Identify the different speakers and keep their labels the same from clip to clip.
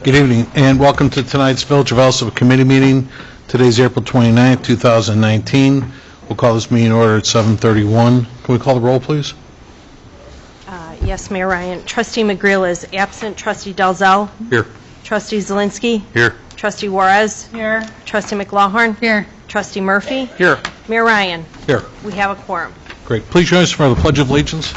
Speaker 1: Good evening, and welcome to tonight's Village of Alsip Committee meeting. Today's April 29th, 2019. We'll call this meeting order at 7:31. Can we call the roll, please?
Speaker 2: Yes, Mayor Ryan. Trustee McGreal is absent. Trustee Dalzell?
Speaker 1: Here.
Speaker 2: Trustee Zielinski?
Speaker 1: Here.
Speaker 2: Trustee Juarez?
Speaker 3: Here.
Speaker 2: Trustee McLaughlin?
Speaker 3: Here.
Speaker 2: Trustee Murphy?
Speaker 1: Here.
Speaker 2: Mayor Ryan?
Speaker 1: Here.
Speaker 2: We have a quorum.
Speaker 1: Great. Please join us for the Pledge of Allegiance.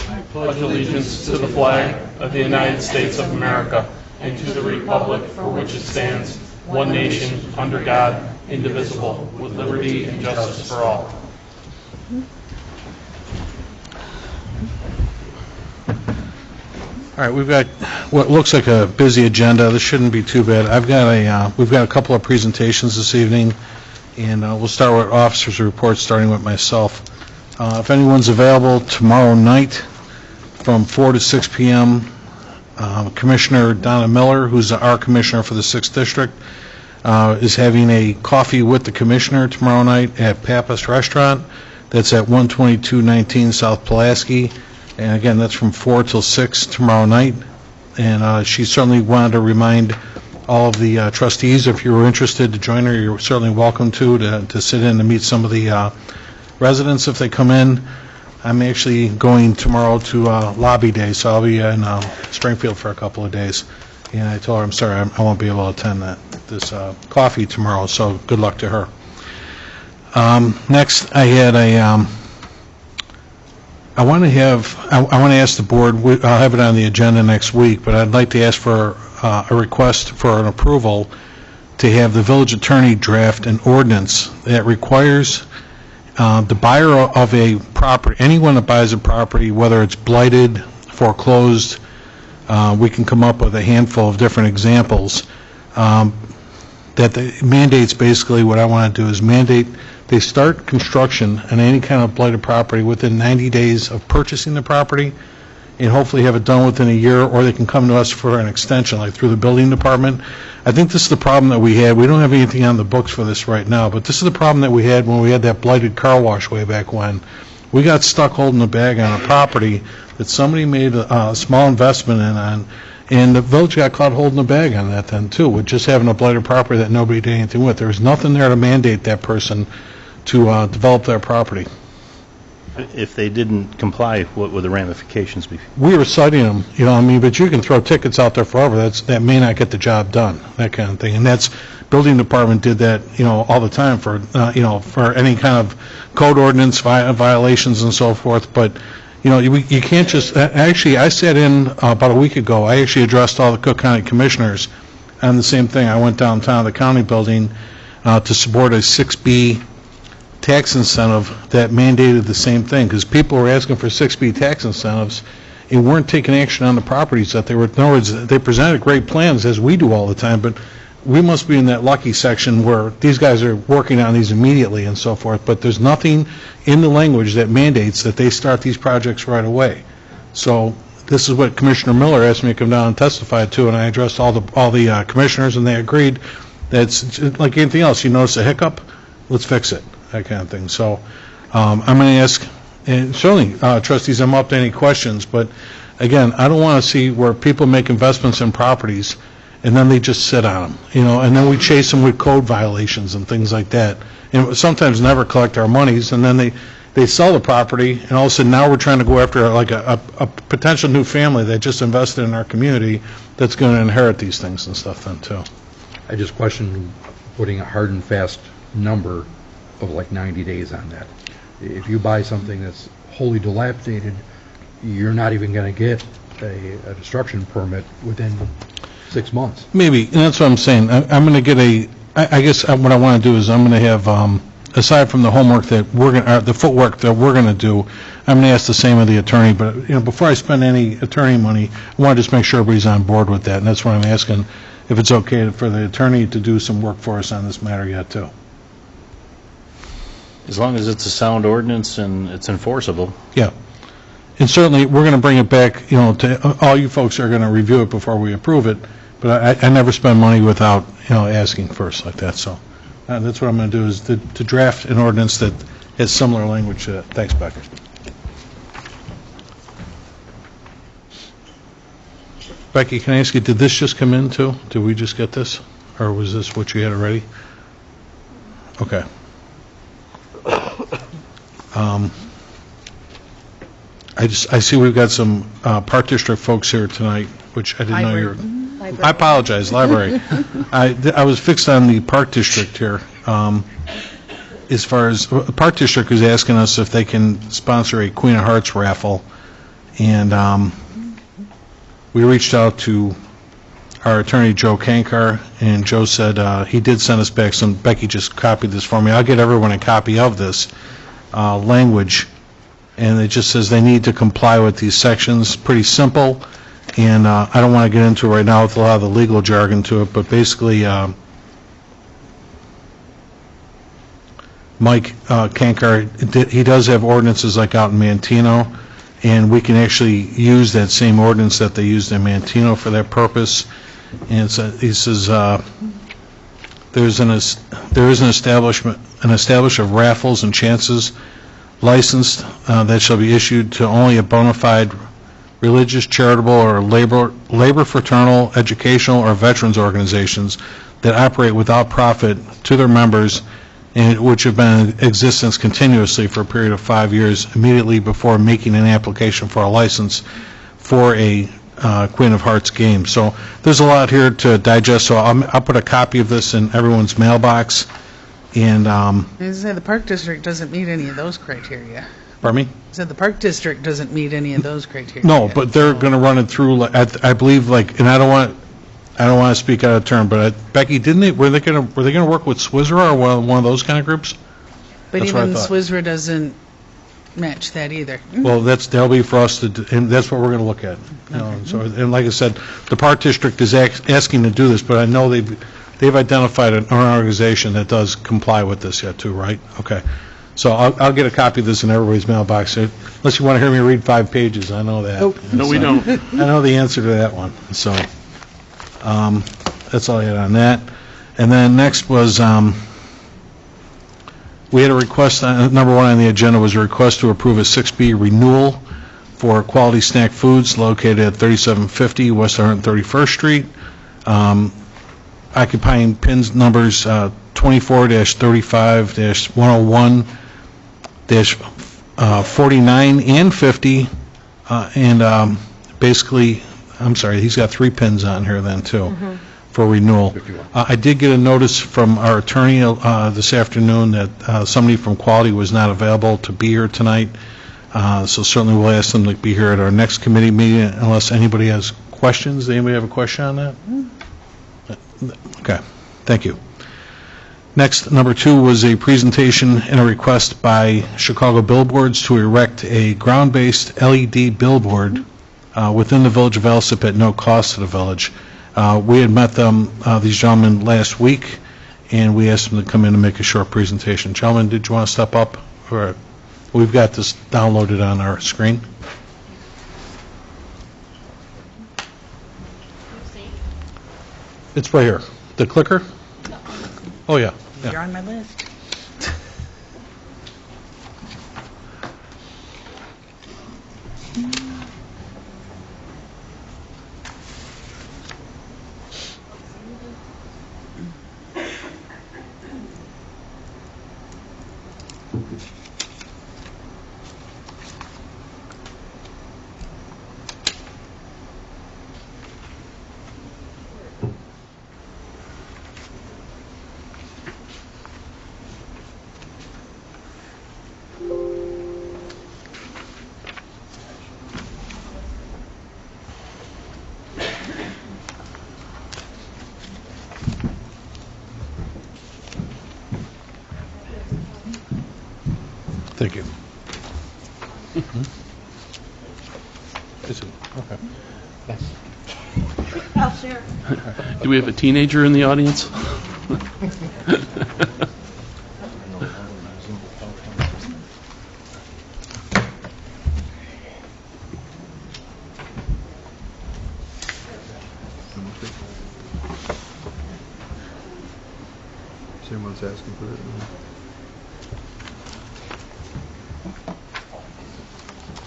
Speaker 4: I pledge allegiance to the flag of the United States of America and to the republic for which it stands, one nation, under God, indivisible, with liberty and justice for all.
Speaker 1: All right, we've got what looks like a busy agenda. This shouldn't be too bad. We've got a couple of presentations this evening, and we'll start with officers' reports, starting with myself. If anyone's available tomorrow night from 4 to 6 p.m., Commissioner Donna Miller, who's our commissioner for the 6th District, is having a coffee with the commissioner tomorrow night at Pappas Restaurant. That's at 12219 South Pulaski. And again, that's from 4 till 6 tomorrow night. And she certainly wanted to remind all of the trustees, if you were interested to join her, you're certainly welcome to sit in and meet some of the residents if they come in. I'm actually going tomorrow to Lobby Day, so I'll be in Springfield for a couple of days. And I told her, I'm sorry, I won't be able to attend this coffee tomorrow, so good luck to her. Next, I had I want to ask the board, I'll have it on the agenda next week, but I'd like to ask for a request for an approval to have the village attorney draft an ordinance that requires the buyer of a property, anyone that buys a property, whether it's blighted, foreclosed, we can come up with a handful of different examples, that mandates basically what I want to do is mandate they start construction on any kind of blighted property within 90 days of purchasing the property, and hopefully have it done within a year, or they can come to us for an extension, like through the building department. I think this is the problem that we had. We don't have anything on the books for this right now, but this is the problem that we had when we had that blighted car wash way back when. We got stuck holding the bag on a property that somebody made a small investment in on, and the village got caught holding the bag on that then too, with just having a blighted property that nobody did anything with. There was nothing there to mandate that person to develop their property.
Speaker 5: If they didn't comply, what would the ramifications be?
Speaker 1: We were citing them, you know what I mean, but you can throw tickets out there forever. That may not get the job done, that kind of thing. And that's, building department did that, you know, all the time for, you know, for any kind of code ordinance violations and so forth. But, you know, you can't just, actually, I sat in about a week ago, I actually addressed all the Cook County commissioners on the same thing. I went downtown to the county building to support a 6B tax incentive that mandated the same thing, because people were asking for 6B tax incentives and weren't taking action on the properties that they were. In other words, they presented great plans, as we do all the time, but we must be in that lucky section where these guys are working on these immediately and so forth, but there's nothing in the language that mandates that they start these projects right away. So this is what Commissioner Miller asked me to come down and testify to, and I addressed all the commissioners, and they agreed that it's like anything else. You notice a hiccup, let's fix it, that kind of thing. So I'm going to ask, and certainly trustees, I'm up to any questions, but again, I don't want to see where people make investments in properties and then they just sit on them, you know, and then we chase them with code violations and things like that, and sometimes never collect our monies, and then they sell the property, and all of a sudden now we're trying to go after like a potential new family that just invested in our community that's going to inherit these things and stuff then too.
Speaker 6: I just question putting a hard and fast number of like 90 days on that. If you buy something that's wholly dilapidated, you're not even going to get a destruction permit within 6 months.
Speaker 1: Maybe, and that's what I'm saying. I'm going to get I guess what I want to do is I'm going to have, aside from the homework that we're going to, the footwork that we're going to do, I'm going to ask the same of the attorney. But, you know, before I spend any attorney money, I want to just make sure everybody's on board with that, and that's what I'm asking, if it's okay for the attorney to do some work for us on this matter yet too.
Speaker 5: As long as it's a sound ordinance and it's enforceable.
Speaker 1: Yeah. And certainly, we're going to bring it back, you know, to all you folks are going to review it before we approve it, but I never spend money without, you know, asking first like that. So that's what I'm going to do, is to draft an ordinance that has similar language to that. Thanks, Becker. Becky, can I ask you, did this just come in too? Did we just get this? Or was this what you had already? Okay. I see we've got some Park District folks here tonight, which I didn't know you were. I apologize, library. I was fixed on the Park District here. As far as, Park District is asking us if they can sponsor a Queen of Hearts raffle, and we reached out to our attorney, Joe Kankar, and Joe said he did send us back some, Becky just copied this for me. I'll get everyone a copy of this language, and it just says they need to comply with these sections. Pretty simple, and I don't want to get into it right now with a lot of the legal jargon to it, but basically Mike Kankar, he does have ordinances like out in Manteno, and we can actually use that same ordinance that they used in Manteno for that purpose. And he says there is an establishment of raffles and chances licensed that shall be issued to only a bona fide religious, charitable, or labor fraternal, educational, or veterans organizations that operate without profit to their members, and which have been in existence continuously for a period of 5 years immediately before making an application for a license for a Queen of Hearts game. So there's a lot here to digest, so I'll put a copy of this in everyone's mailbox. And
Speaker 3: I said the Park District doesn't meet any of those criteria.
Speaker 1: pardon me?
Speaker 3: I said the Park District doesn't meet any of those criteria.
Speaker 1: No, but they're going to run it through, I believe, like, and I don't want to speak out of turn, but Becky, were they going to work with Swizra or one of those kind of groups?
Speaker 3: But
Speaker 1: That's what I
Speaker 3: even
Speaker 1: thought.
Speaker 3: Swizra doesn't match that either.
Speaker 1: Well, that'll be for us to do, and that's what we're going to look at. You know, so, and like I said, the Park District is asking to do this, but I know they've identified an organization that does comply with this yet too, right? Okay. So I'll get a copy of this in everybody's mailbox, unless you want to hear me read 5 pages. I know that.
Speaker 3: Nope.
Speaker 4: No, we don't.
Speaker 1: I know the answer to that one. So that's all I had on that. And then next was we had a request, number one on the agenda was a request to approve a 6B renewal for Quality Snack Foods located at 3750 West 131st Street, occupying pins numbers 24-35-101-49 and 50, and basically, I'm sorry, he's got 3 pins on here then too. For renewal. I did get a notice from our attorney this afternoon that somebody from Quality was not available to be here tonight, so certainly we'll ask them to be here at our next committee meeting unless anybody has questions. Anybody have a question on that? Okay, thank you. Next, number 2 was a presentation and a request by Chicago Billboards to erect a ground-based LED billboard within the village of Alsip at no cost to the village. We had met these gentlemen last week, and we asked them to come in and make a short presentation. Gentlemen, did you want to step up? Or we've got this downloaded on our screen. It's right here. The clicker? Oh, yeah.
Speaker 3: You're on my list.
Speaker 1: Thank you. Is it? Okay.
Speaker 2: I'll share.
Speaker 4: Do we have a teenager in the audience?
Speaker 6: Someone's asking for it.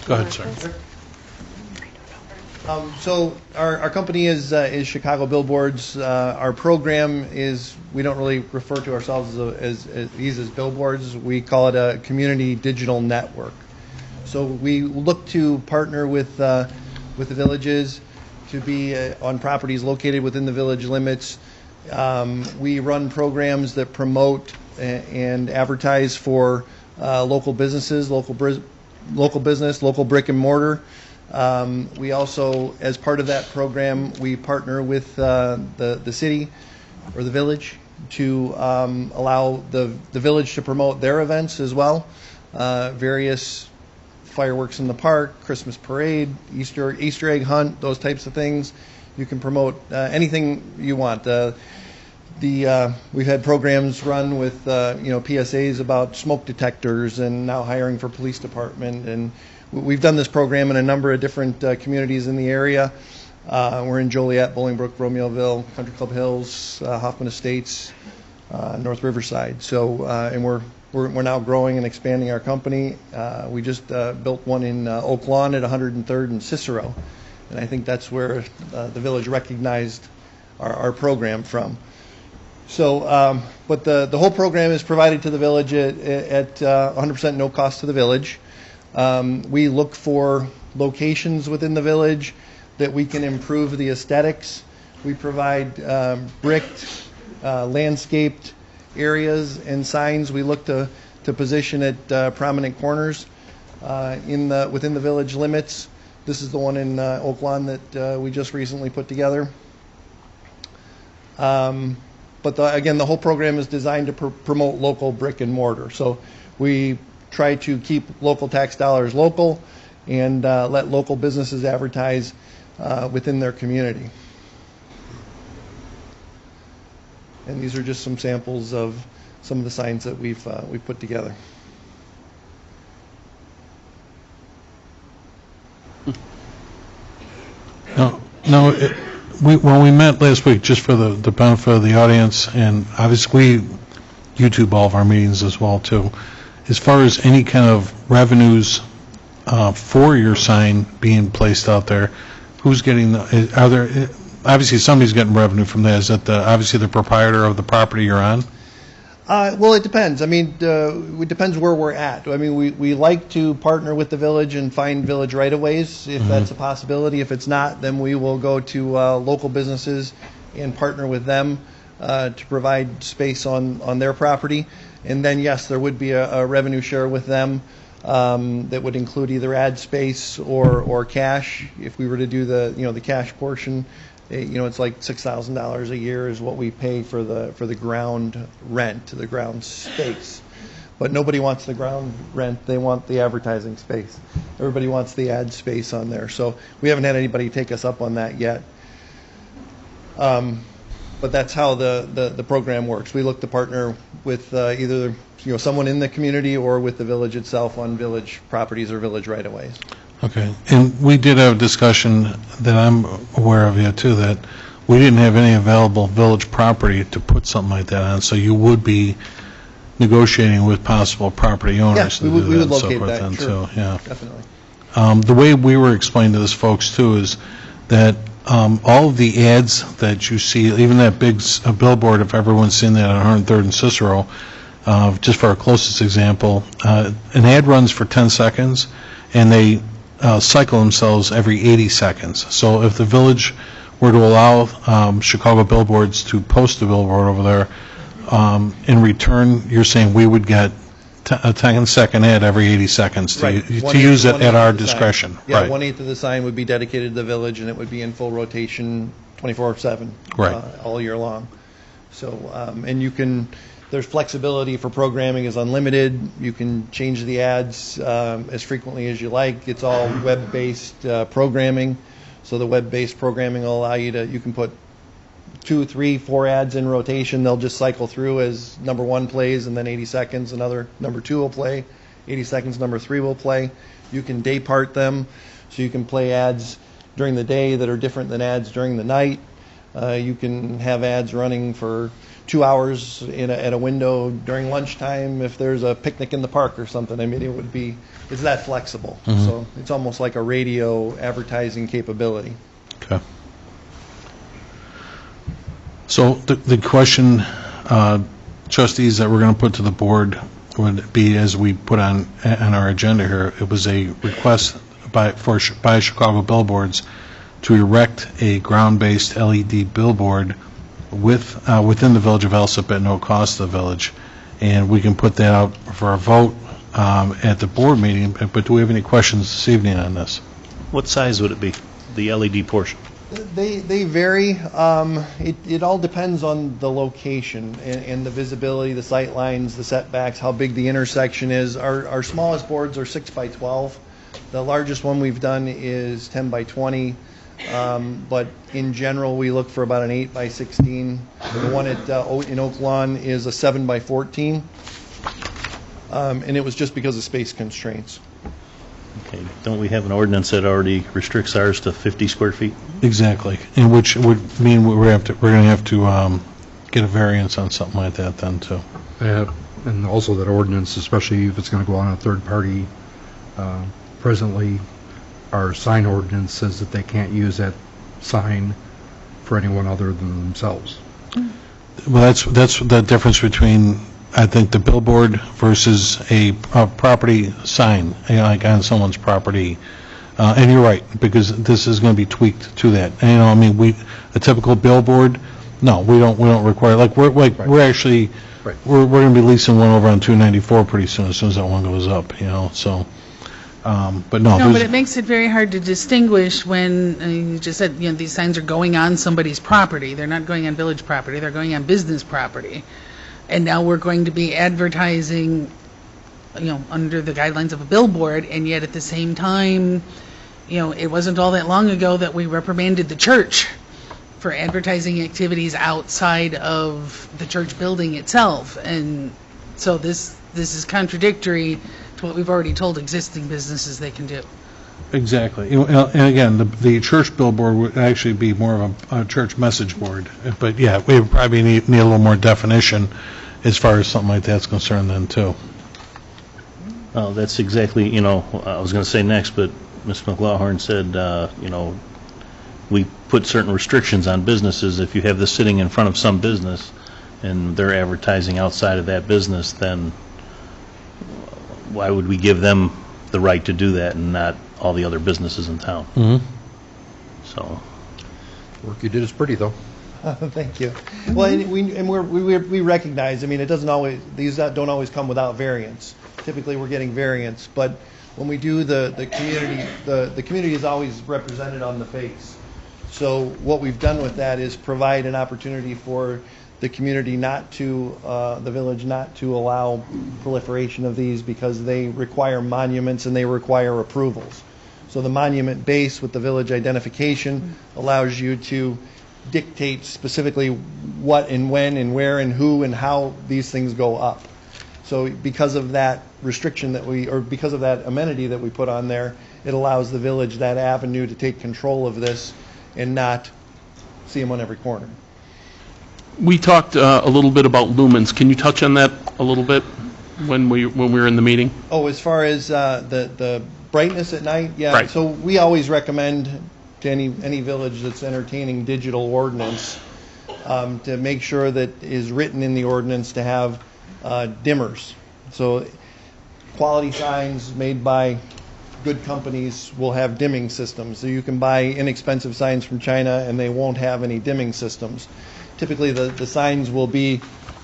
Speaker 1: Go ahead, sir.
Speaker 7: So our company is Chicago Billboards. Our program is, we don't really refer to ourselves as these as billboards. We call it a community digital network. So we look to partner with the villages to be on properties located within the village limits. We run programs that promote and advertise for local businesses, local business, local brick and mortar. We also, as part of that program, we partner with the city or the village to allow the village to promote their events as well. Various fireworks in the park, Christmas parade, Easter egg hunt, those types of things. You can promote anything you want. We've had programs run with PSAs about smoke detectors, and now hiring for police department. And we've done this program in a number of different communities in the area. We're in Joliet, Bolingbrook, Romeoville, Country Club Hills, Hoffman Estates, North Riverside. So, and we're now growing and expanding our company. We just built one in Oak Lawn at 103rd and Cicero, and I think that's where the village recognized our program from. So, but the whole program is provided to the village at 100% no cost to the village. We look for locations within the village that we can improve the aesthetics. We provide bricked, landscaped areas and signs. We look to position at prominent corners within the village limits. This is the one in Oak Lawn that we just recently put together. But again, the whole program is designed to promote local brick and mortar. So we try to keep local tax dollars local and let local businesses advertise within their community. And these are just some samples of some of the signs that we've put together.
Speaker 1: No, when we met last week, just for the benefit of the audience, and obviously we YouTube all of our meetings as well too, as far as any kind of revenues for your sign being placed out there, who's getting are there, obviously somebody's getting revenue from that. Is that obviously the proprietor of the property you're on?
Speaker 7: Well, it depends. I mean, it depends where we're at. I mean, we like to partner with the village and find village right-of-ways if that's a possibility. If it's not, then we will go to local businesses and partner with them to provide space on their property. And then, yes, there would be a revenue share with them that would include either ad space or cash. If we were to do the cash portion, it's like $6,000 a year is what we pay for the ground rent, the ground space. But nobody wants the ground rent; they want the advertising space. Everybody wants the ad space on there. So we haven't had anybody take us up on that yet. But that's how the program works. We look to partner with either someone in the community or with the village itself on village properties or village right-of-ways.
Speaker 1: Okay, and we did have a discussion that I'm aware of yet too, that we didn't have any available village property to put something like that on, so you would be negotiating with possible property owners.
Speaker 7: Yeah, we would locate that,
Speaker 1: then
Speaker 7: sure,
Speaker 1: too. Yeah.
Speaker 7: Definitely.
Speaker 1: The way we were explaining to those folks too is that all of the ads that you see, even that big billboard, if everyone's seen that on 103rd and Cicero, just for our closest example, an ad runs for 10 seconds, and they cycle themselves every 80 seconds. So if the village were to allow Chicago Billboards to post a billboard over there, in return, you're saying we would get a 10-second ad every 80 seconds to use it at our discretion.
Speaker 7: Yeah,
Speaker 1: right.
Speaker 7: 1/8 of the sign would be dedicated to the village, and it would be in full rotation 24/7 all year long. So, and there's flexibility for programming is unlimited. You can change the ads as frequently as you like. It's all web-based programming. So the web-based programming will allow you can put 2, 3, 4 ads in rotation. They'll just cycle through as number 1 plays, and then 80 seconds, number 2 will play. 80 seconds, number 3 will play. You can day part them, so you can play ads during the day that are different than ads during the night. You can have ads running for 2 hours at a window during lunchtime if there's a picnic in the park or something. I mean, it's that flexible. So it's almost like a radio advertising capability.
Speaker 1: Okay. So the question, trustees, that we're going to put to the board would be, as we put on our agenda here, it was a request by Chicago Billboards to erect a ground-based LED billboard within the village of Alsip at no cost to the village. And we can put that out for a vote at the board meeting, but do we have any questions this evening on this?
Speaker 5: What size would it be, the LED portion?
Speaker 7: They vary. It all depends on the location and the visibility, the sight lines, the setbacks, how big the intersection is. Our smallest boards are 6 by 12. The largest one we've done is 10 by 20. But in general, we look for about an 8 by 16. The one in Oak Lawn is a 7 by 14. And it was just because of space constraints.
Speaker 5: Okay, don't we have an ordinance that already restricts ours to 50 square feet?
Speaker 1: Exactly, and which would mean we're going to have to get a variance on something like that then, too.
Speaker 6: And also that ordinance, especially if it's going to go on a third party, presently, our sign ordinance says that they can't use that sign for anyone other than themselves.
Speaker 1: Well, that's the difference between, I think, the billboard versus a property sign, like on someone's property. And you're right, because this is going to be tweaked to that. And, I mean, a typical billboard, no, we don't require, we're actually,
Speaker 6: Right.
Speaker 1: we're going to be leasing one over on 294 pretty soon, as that one goes up, so, but no.
Speaker 3: No, but it makes it very hard to distinguish when, you just said, these signs are going on somebody's property. They're not going on village property, they're going on business property. And now we're going to be advertising, under the guidelines of a billboard, and yet at the same time, it wasn't all that long ago that we reprimanded the church for advertising activities outside of the church building itself. And so this is contradictory to what we've already told existing businesses they can do.
Speaker 1: Exactly. And again, the church billboard would actually be more of a church message board. But yeah, we would probably need a little more definition as far as something like that's concerned then, too.
Speaker 5: Well, that's exactly, I was going to say next, but Ms. McLaughlin said, we put certain restrictions on businesses. If you have this sitting in front of some business and they're advertising outside of that business, then why would we give them the right to do that and not all the other businesses in town?
Speaker 1: Mm-hmm.
Speaker 5: So,
Speaker 6: Work you did is pretty, though.
Speaker 7: Thank you. Well, and we recognize, it doesn't always, these don't always come without variance. Typically, we're getting variance, but when we do the community, the community is always represented on the face. So what we've done with that is provide an opportunity for the community the village not to allow proliferation of these because they require monuments and they require approvals. So the monument base with the village identification allows you to dictate specifically what and when and where and who and how these things go up. So because of that restriction because of that amenity that we put on there, it allows the village that avenue to take control of this and not see them on every corner.
Speaker 4: We talked a little bit about lumens. Can you touch on that a little bit when we were in the meeting?
Speaker 7: Oh, as far as the brightness at night, yeah.
Speaker 4: Right.
Speaker 7: So we always recommend to any village that's entertaining digital ordinance to make sure that is written in the ordinance to have dimmers. So quality signs made by good companies will have dimming systems. So you can buy inexpensive signs from China and they won't have any dimming systems. Typically the signs will be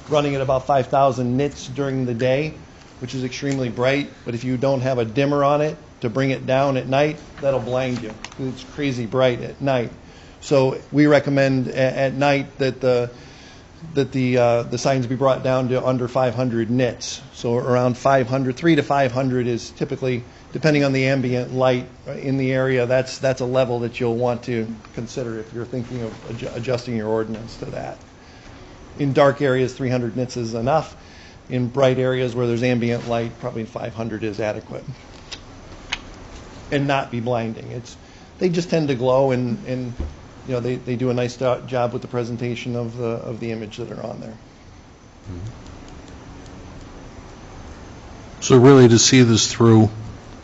Speaker 7: running at about 5,000 nits during the day, which is extremely bright, but if you don't have a dimmer on it to bring it down at night, that'll blind you. It's crazy bright at night. So we recommend at night that the signs be brought down to under 500 nits. So around 500, 300 to 500 is typically, depending on the ambient light in the area, that's a level that you'll want to consider if you're thinking of adjusting your ordinance to that. In dark areas, 300 nits is enough. In bright areas where there's ambient light, probably 500 is adequate. And not be blinding. They just tend to glow and they do a nice job with the presentation of the image that are on there.
Speaker 1: So really, to see this through,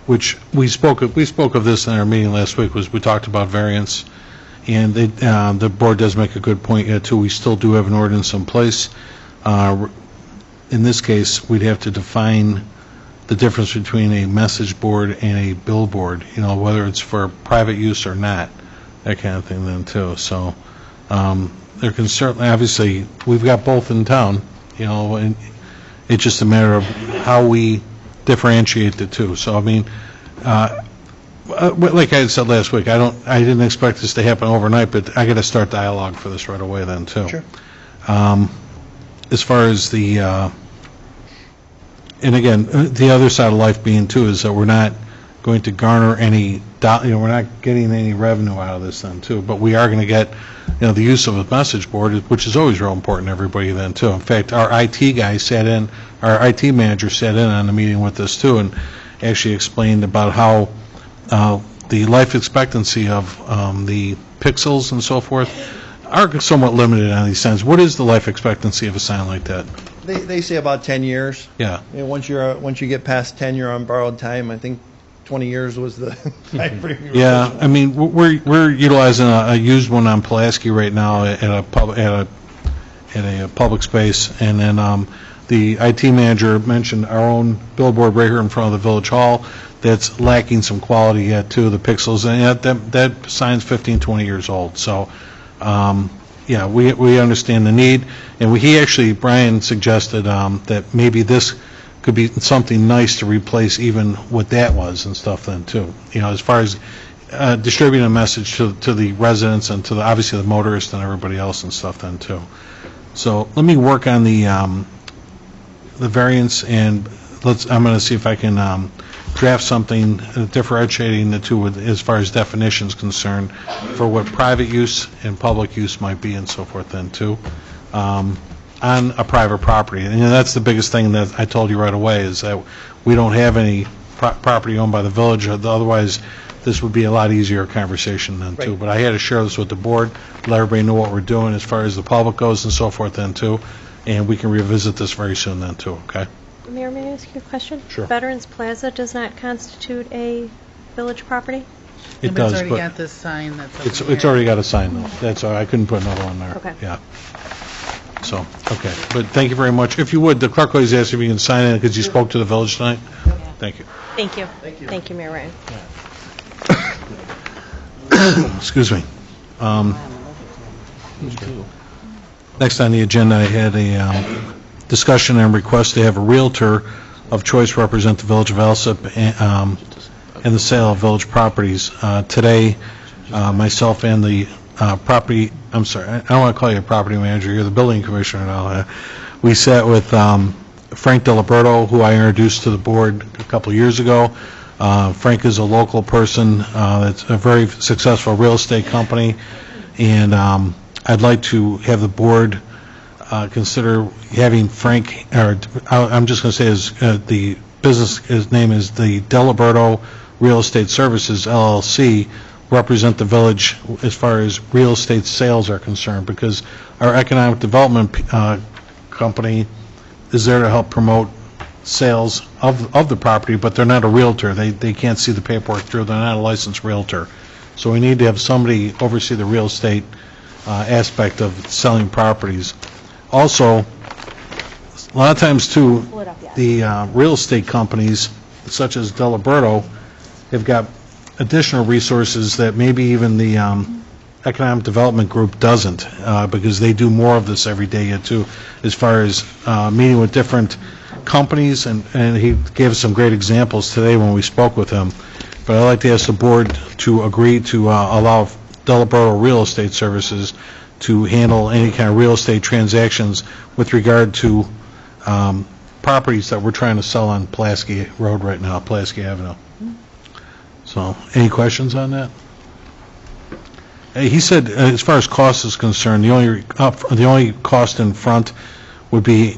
Speaker 1: which we spoke of this in our meeting last week, was we talked about variance, and the board does make a good point yet, too. We still do have an ordinance in place. In this case, we'd have to define the difference between a message board and a billboard, whether it's for private use or not, that kind of thing then, too. So there can certainly, obviously, we've got both in town, and it's just a matter of how we differentiate the two. So, I mean, like I had said last week, I didn't expect this to happen overnight, but I got to start dialogue for this right away then, too.
Speaker 7: Sure.
Speaker 1: As far as the, and again, the other side of life being, too, is that we're not going to garner any, we're not getting any revenue out of this then, too, but we are going to get, the use of a message board, which is always real important to everybody then, too. In fact, our IT guy our IT manager sat in on the meeting with us, too, and actually explained about how the life expectancy of the pixels and so forth are somewhat limited on these signs. What is the life expectancy of a sign like that?
Speaker 7: They say about 10 years.
Speaker 1: Yeah.
Speaker 7: Once you get past 10, you're on borrowed time. I think 20 years was the time frame.
Speaker 1: Yeah, I mean, we're utilizing a used one on Pulaski right now at a public space, and then the IT manager mentioned our own billboard right here in front of the Village Hall that's lacking some quality yet, too, the pixels, and that sign's 15, 20 years old. So, yeah, we understand the need, and Brian suggested that maybe this could be something nice to replace even what that was and stuff then, too. As far as distributing a message to the residents and to obviously the motorists and everybody else and stuff then, too. So let me work on the variance, and I'm going to see if I can draft something differentiating the two as far as definitions concerned for what private use and public use might be and so forth then, too, on a private property. And that's the biggest thing that I told you right away, is that we don't have any property owned by the village, otherwise this would be a lot easier conversation then, too.
Speaker 7: Right.
Speaker 1: But I had to share this with the board, let everybody know what we're doing as far as the public goes and so forth then, too, and we can revisit this very soon then, too, okay?
Speaker 2: Mayor, may I ask you a question?
Speaker 1: Sure.
Speaker 2: Veterans Plaza does not constitute a village proproperty?
Speaker 1: It
Speaker 3: But
Speaker 1: does,
Speaker 3: It's already
Speaker 1: but
Speaker 3: got this sign that's over
Speaker 1: it's
Speaker 3: here.
Speaker 1: already got a sign, though. That's all, I couldn't put another one there.
Speaker 2: Okay.
Speaker 1: Yeah. So, okay, but thank you very much. If you would, the clerk always asks if you can sign in because you spoke to the village tonight. Thank you.
Speaker 2: Thank you. Thank you, Mayor Ryan.
Speaker 1: Excuse me. Next on the agenda, I had a discussion and request to have a realtor of choice represent the village of Alsip and the sale of village properties. Today, myself and the property, I'm sorry, I don't want to call you a property manager, you're the building commissioner now. We sat with Frank Diliberto, who I introduced to the board a couple of years ago. Frank is a local person that's a very successful real estate company, and I'd like to have the board consider having Frank, or I'm just going to say the his name is the Diliberto Real Estate Services, LLC, represent the village as far as real estate sales are concerned, because our economic development company is there to help promote sales of the property, but they're not a realtor. They can't see the paperwork through. They're not a licensed realtor. So we need to have somebody oversee the real estate aspect of selling properties. Also, a lot of times, too, the real estate companies, such as Diliberto, have got additional resources that maybe even the economic development group doesn't, because they do more of this every day, too, as far as meeting with different companies, and he gave us some great examples today when we spoke with him. But I'd like to ask the board to agree to allow Diliberto Real Estate Services to handle any kind of real estate transactions with regard to properties that we're trying to sell on Pulaski Road right now, Pulaski Avenue. So, any questions on that? He said, as far as cost is concerned, the only cost in front would be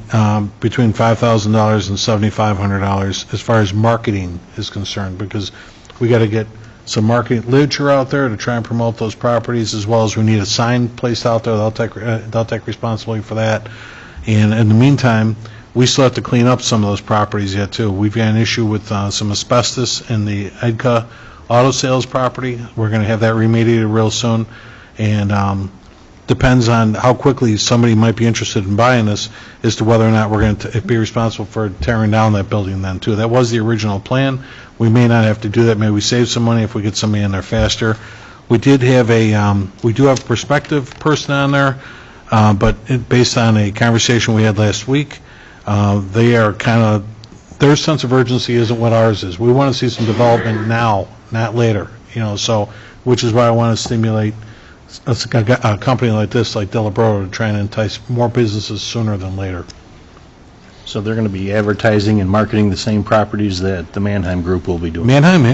Speaker 1: between $5,000 and $7,500 as far as marketing is concerned, because we got to get some marketing literature out there to try and promote those properties, as well as we need a sign placed out there. They'll take responsibility for that. And in the meantime, we still have to clean up some of those properties yet, too. We've got an issue with some asbestos in the Edka Auto Sales property. We're going to have that remediated real soon, and depends on how quickly somebody might be interested in buying this as to whether or not we're going to be responsible for tearing down that building then, too. That was the original plan. We may not have to do that. Maybe we save some money if we get somebody in there faster. We did have we do have a prospective person on there, but based on a conversation we had last week, they are their sense of urgency isn't what ours is. We want to see some development now, not later, so, which is why I want to stimulate a company like this, like Delabro, to try and entice more businesses sooner than later.
Speaker 5: So they're going to be advertising and marketing the same properties that the Mannheim Group will be doing?
Speaker 1: Mannheim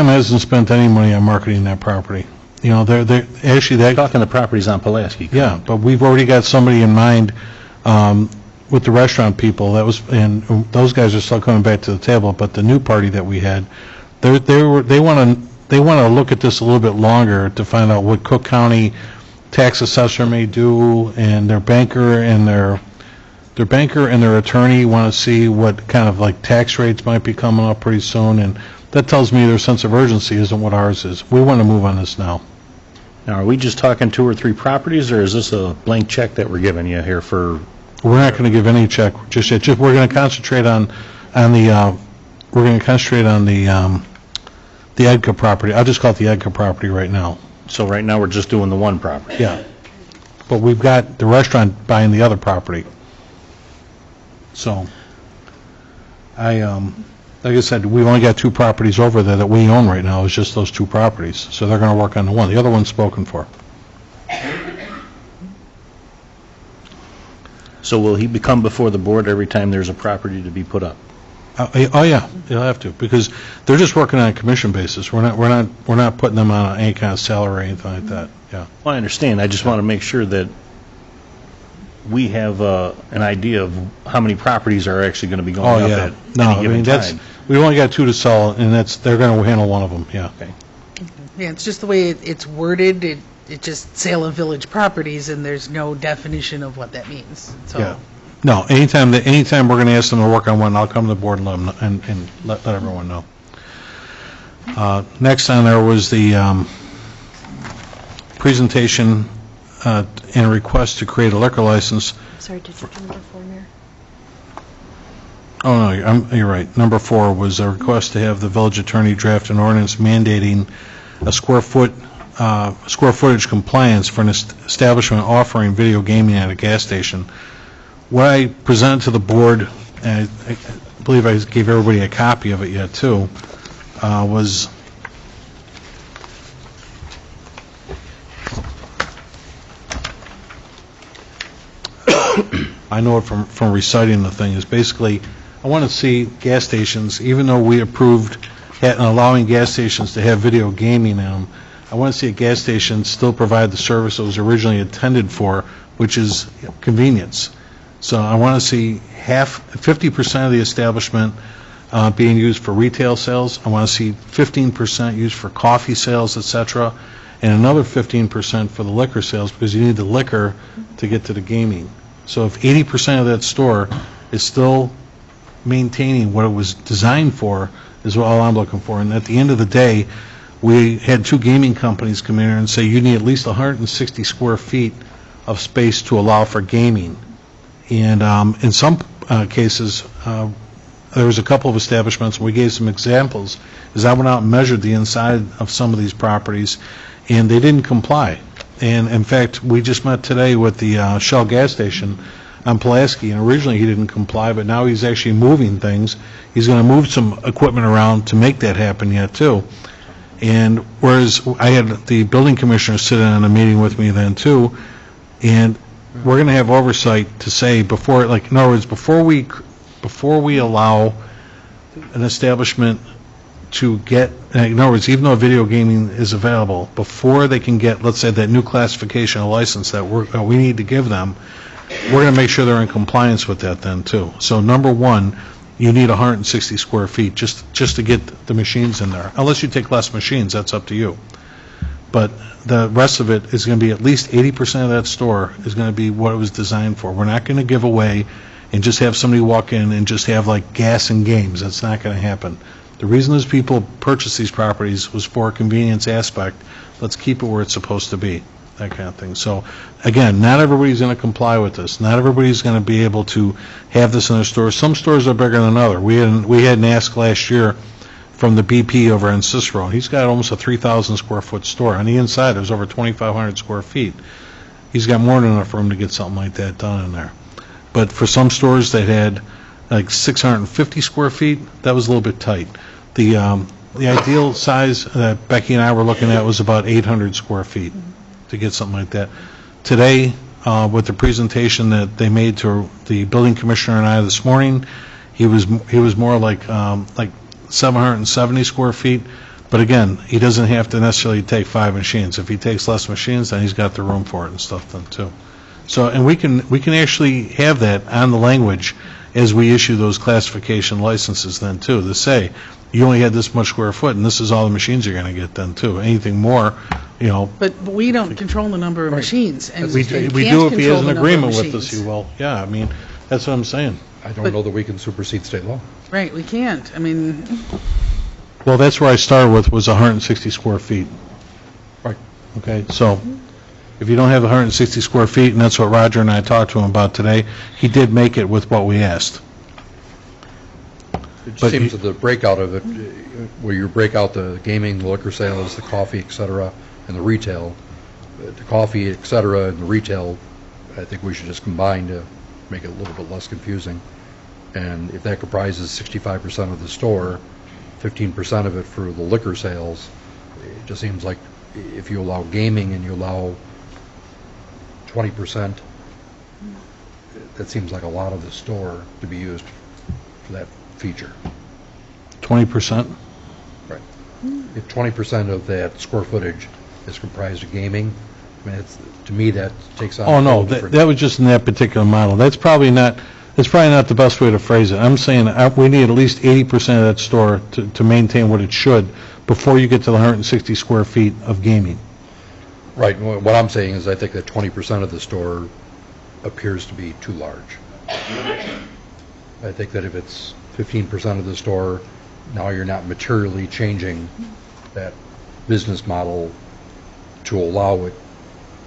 Speaker 1: hasn't spent any money on marketing that property. They're actually
Speaker 5: Talking the properties on Pulaski.
Speaker 1: Yeah, but we've already got somebody in mind with the restaurant people. And those guys are still coming back to the table. But the new party that we had, they want to look at this a little bit longer to find out what Cook County tax assessor may do, and their banker and their attorney want to see what kind of like tax rates might be coming up pretty soon, and that tells me their sense of urgency isn't what ours is. We want to move on this now.
Speaker 5: Now, are we just talking 2 or 3 properties, or is this a blank check that we're giving you here for?
Speaker 1: We're not going to give any check just yet. We're going to concentrate on the Edka property. I'll just call it the Edka property right now.
Speaker 5: So right now, we're just doing the one property?
Speaker 1: Yeah. But we've got the restaurant buying the other property. So, like I said, we've only got 2 properties over there that we own right now. It's just those 2 properties. So they're going to work on the one. The other one's spoken for.
Speaker 5: So will he become before the board every time there's a property to be put up?
Speaker 1: Oh yeah, he'll have to, because they're just working on a commission basis. We're not putting them on any kind of salary or anything like that. Yeah.
Speaker 5: Well, I understand. I just want to make sure that we have an idea of how many properties are actually going to be going up at any given time.
Speaker 1: We've only got 2 to sell, and they're going to handle one of them. Yeah.
Speaker 5: Okay.
Speaker 3: Yeah, it's just the way it's worded. It just sale of village properties, and there's no definition of what that means. So.
Speaker 1: Yeah. No, anytime we're going to ask them to work on one, I'll come to the board and let them know, and let everyone know. Next on there was the presentation and request to create a liquor license.
Speaker 2: Sorry, did you do number 4, Mayor?
Speaker 1: Oh, no, you're right. Number 4 was a request to have the village attorney draft an ordinance mandating a square footage compliance for an establishment offering video gaming at a gas station. What I presented to the board, and I believe I gave everybody a copy of it yet too, was I know it from reciting the thing, is basically I want to see gas stations, even though we approved allowing gas stations to have video gaming in them, I want to see a gas station still provide the service it was originally intended for, which is convenience. So I want to see 50% of the establishment being used for retail sales. I want to see 15% used for coffee sales, etc., and another 15% for the liquor sales, because you need the liquor to get to the gaming. So if 80% of that store is still maintaining what it was designed for, is all I'm looking for. And at the end of the day, we had 2 gaming companies come in here and say you need at least 160 square feet of space to allow for gaming. And in some cases, there was a couple of establishments, and we gave some examples, is I went out and measured the inside of some of these properties, and they didn't comply. And in fact, we just met today with the Shell gas station on Pulaski, and originally he didn't comply, but now he's actually moving things. He's going to move some equipment around to make that happen yet, too. And whereas I had the building commissioner sit in on a meeting with me then, too, and we're going to have oversight to say before, like, in other words, before we allow an establishment to get, in other words, even though video gaming is available, before they can get, let's say, that new classification of license that we need to give them, we're going to make sure they're in compliance with that then, too. So number 1, you need 160 square feet just to get the machines in there. Unless you take less machines, that's up to you. but the rest of it is going to be at least 80% of that store is going to be what it was designed for. We're not going to give away and just have somebody walk in and just have like gas and games. That's not going to happen. The reason those people purchased these properties was for a convenience aspect. Let's keep it where it's supposed to be, that kind of thing. So, again, not everybody's going to comply with this. Not everybody's going to be able to have this in their stores. Some stores are bigger than others. We had an ask last year from the BP over in Cicero. He's got almost a 3,000 square foot store. On the inside, there's over 2,500 square feet. He's got more than enough room to get something like that done in there. But for some stores that had like 650 square feet, that was a little bit tight. The ideal size that Becky and I were looking at was about 800 square feet to get something like that. Today, with the presentation that they made to the building commissioner and I this morning, he was more like 770 square feet. But again, he doesn't have to necessarily take 5 machines. If he takes less machines, then he's got the room for it and stuff then too. So, and we can actually have that on the language as we issue those classification licenses then too, to say, you only had this much square foot, and this is all the machines you're going to get then too. Anything more, you know.
Speaker 3: But we don't control the number of machines. And
Speaker 1: We
Speaker 3: you
Speaker 1: do
Speaker 3: can't
Speaker 1: if he
Speaker 3: control
Speaker 1: has an
Speaker 3: the number of
Speaker 1: agreement with us,
Speaker 3: machines.
Speaker 1: he will. Yeah, I mean, that's what I'm saying.
Speaker 6: I don't know that we can supersede state law.
Speaker 3: Right, we can't. I mean,
Speaker 1: Well, that's where I started with, was 160 square feet.
Speaker 6: Right.
Speaker 1: Okay, so if you don't have 160 square feet, and that's what Roger and I talked to him about today, he did make it with what we asked.
Speaker 6: It
Speaker 1: But
Speaker 6: seems
Speaker 1: you-
Speaker 6: that the breakout of it, where you break out the gaming, the liquor sales, the coffee, et cetera, and the retail, the coffee, et cetera, and the retail, I think we should just combine to make it a little bit less confusing. And if that comprises 65% of the store, 15% of it for the liquor sales, it just seems like if you allow gaming and you allow 20%, that seems like a lot of the store to be used for that feature.
Speaker 1: 20%?
Speaker 6: Right. If 20% of that square footage is comprised of gaming, I mean, to me, that takes on.
Speaker 1: Oh,
Speaker 6: a
Speaker 1: no,
Speaker 6: whole
Speaker 1: that
Speaker 6: different-
Speaker 1: was just in that particular model. That's probably not the best way to phrase it. I'm saying we need at least 80% of that store to maintain what it should before you get to the 160 square feet of gaming.
Speaker 6: Right. What I'm saying is I think that 20% of the store appears to be too large. I think that if it's 15% of the store, now you're not materially changing that business model to allow it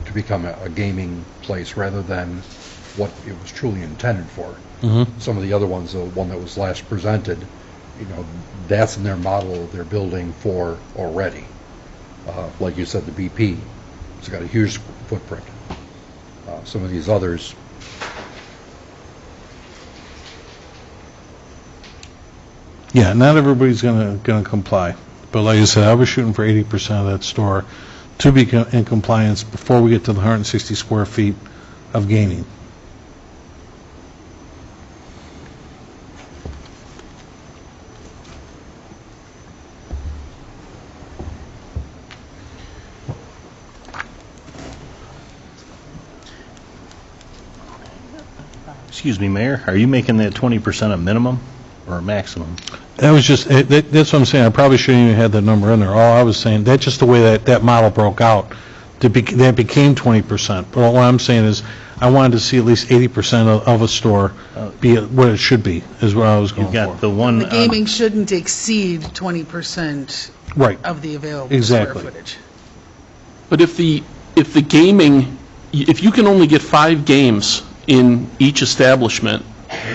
Speaker 6: to become a gaming place rather than what it was truly intended for. Some of the other ones, the one that was last presented, that's in their model they're building for already. Like you said, the BP, it's got a huge footprint. Some of these others,
Speaker 1: Yeah, not everybody's going to comply. But like I said, I was shooting for 80% of that store to be in compliance before we get to the 160 square feet of gaming.
Speaker 5: Excuse me, Mayor, are you making that 20% a minimum or a maximum?
Speaker 1: That was just, that's what I'm saying, I probably shouldn't even have that number in there. All I was saying, that's just the way that model broke out, that became 20%. But what I'm saying is, I wanted to see at least 80% of a store be what it should be, is what I was going
Speaker 5: You've
Speaker 1: for.
Speaker 5: got the one...
Speaker 3: the gaming shouldn't exceed 20%
Speaker 1: Right.
Speaker 3: of the available
Speaker 1: Exactly.
Speaker 3: square footage.
Speaker 4: But if the gaming, if you can only get 5 games in each establishment,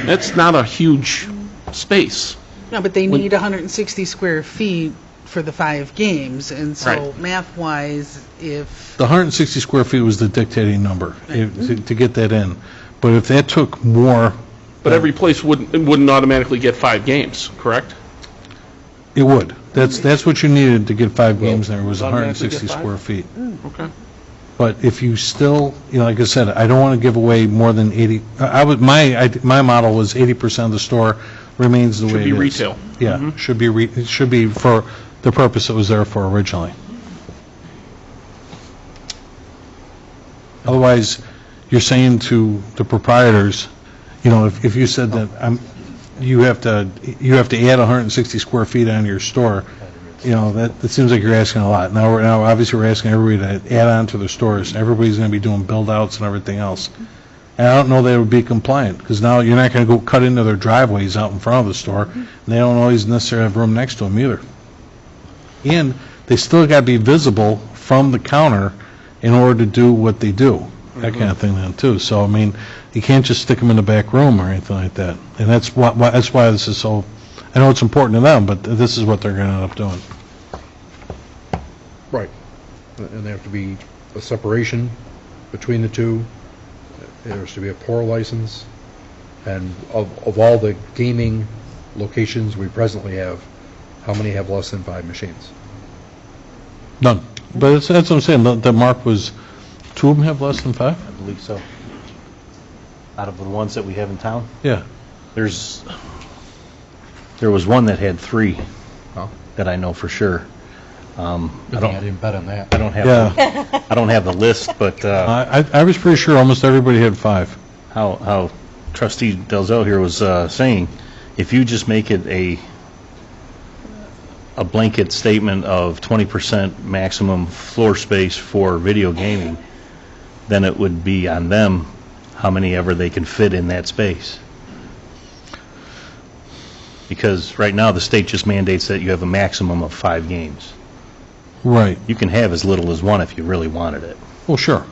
Speaker 4: that's not a huge space.
Speaker 3: No, but they need 160 square feet for the 5 games, and so
Speaker 4: Right.
Speaker 3: math-wise, if,
Speaker 1: The 160 square feet was the dictating number, to get that in. But if that took more,
Speaker 4: But every place wouldn't automatically get 5 games, correct?
Speaker 1: it would. That's what you needed to get 5 games there, was
Speaker 4: automatically
Speaker 1: 160
Speaker 4: get 5?
Speaker 1: square feet.
Speaker 4: Okay.
Speaker 1: But if you still, like I said, I don't want to give away more than 80, my model was 80% of the store remains the way it is.
Speaker 4: Should be retail.
Speaker 1: Yeah, it should be for the purpose it was there for originally. Otherwise, you're saying to the proprietors, if you said that you have to add 160 square feet on your store that seems like you're asking a lot. Now obviously we're asking everybody to add on to their stores. Everybody's going to be doing build-outs and everything else. And I don't know they would be compliant, because now you're not going to go cut into their driveways out in front of the store, and they don't always necessarily have room next to them either. And they still got to be visible from the counter in order to do what they do, that kind of thing then too. So, I mean, you can't just stick them in the back room or anything like that. And that's why this is so, I know it's important to them, but this is what they're going to end up doing.
Speaker 6: Right. And there have to be a separation between the two. There has to be a pour license. And of all the gaming locations we presently have, how many have less than 5 machines?
Speaker 1: None. But that's what I'm saying. The mark was, 2 of them have less than 5?
Speaker 5: I believe so. Out of the ones that we have in town,
Speaker 1: Yeah.
Speaker 5: there was one that had 3
Speaker 6: Oh.
Speaker 5: that I know for sure.
Speaker 6: I didn't bet on that.
Speaker 5: I don't have
Speaker 1: Yeah.
Speaker 5: I don't have the list, but
Speaker 1: I was pretty sure almost everybody had 5.
Speaker 5: how Trustee Delzell here was saying, if you just make it a blanket statement of 20% maximum floor space for video gaming, then it would be on them how many ever they can fit in that space. Because right now the state just mandates that you have a maximum of 5 games.
Speaker 1: Right.
Speaker 5: You can have as little as 1 if you really wanted it.
Speaker 1: Well, sure.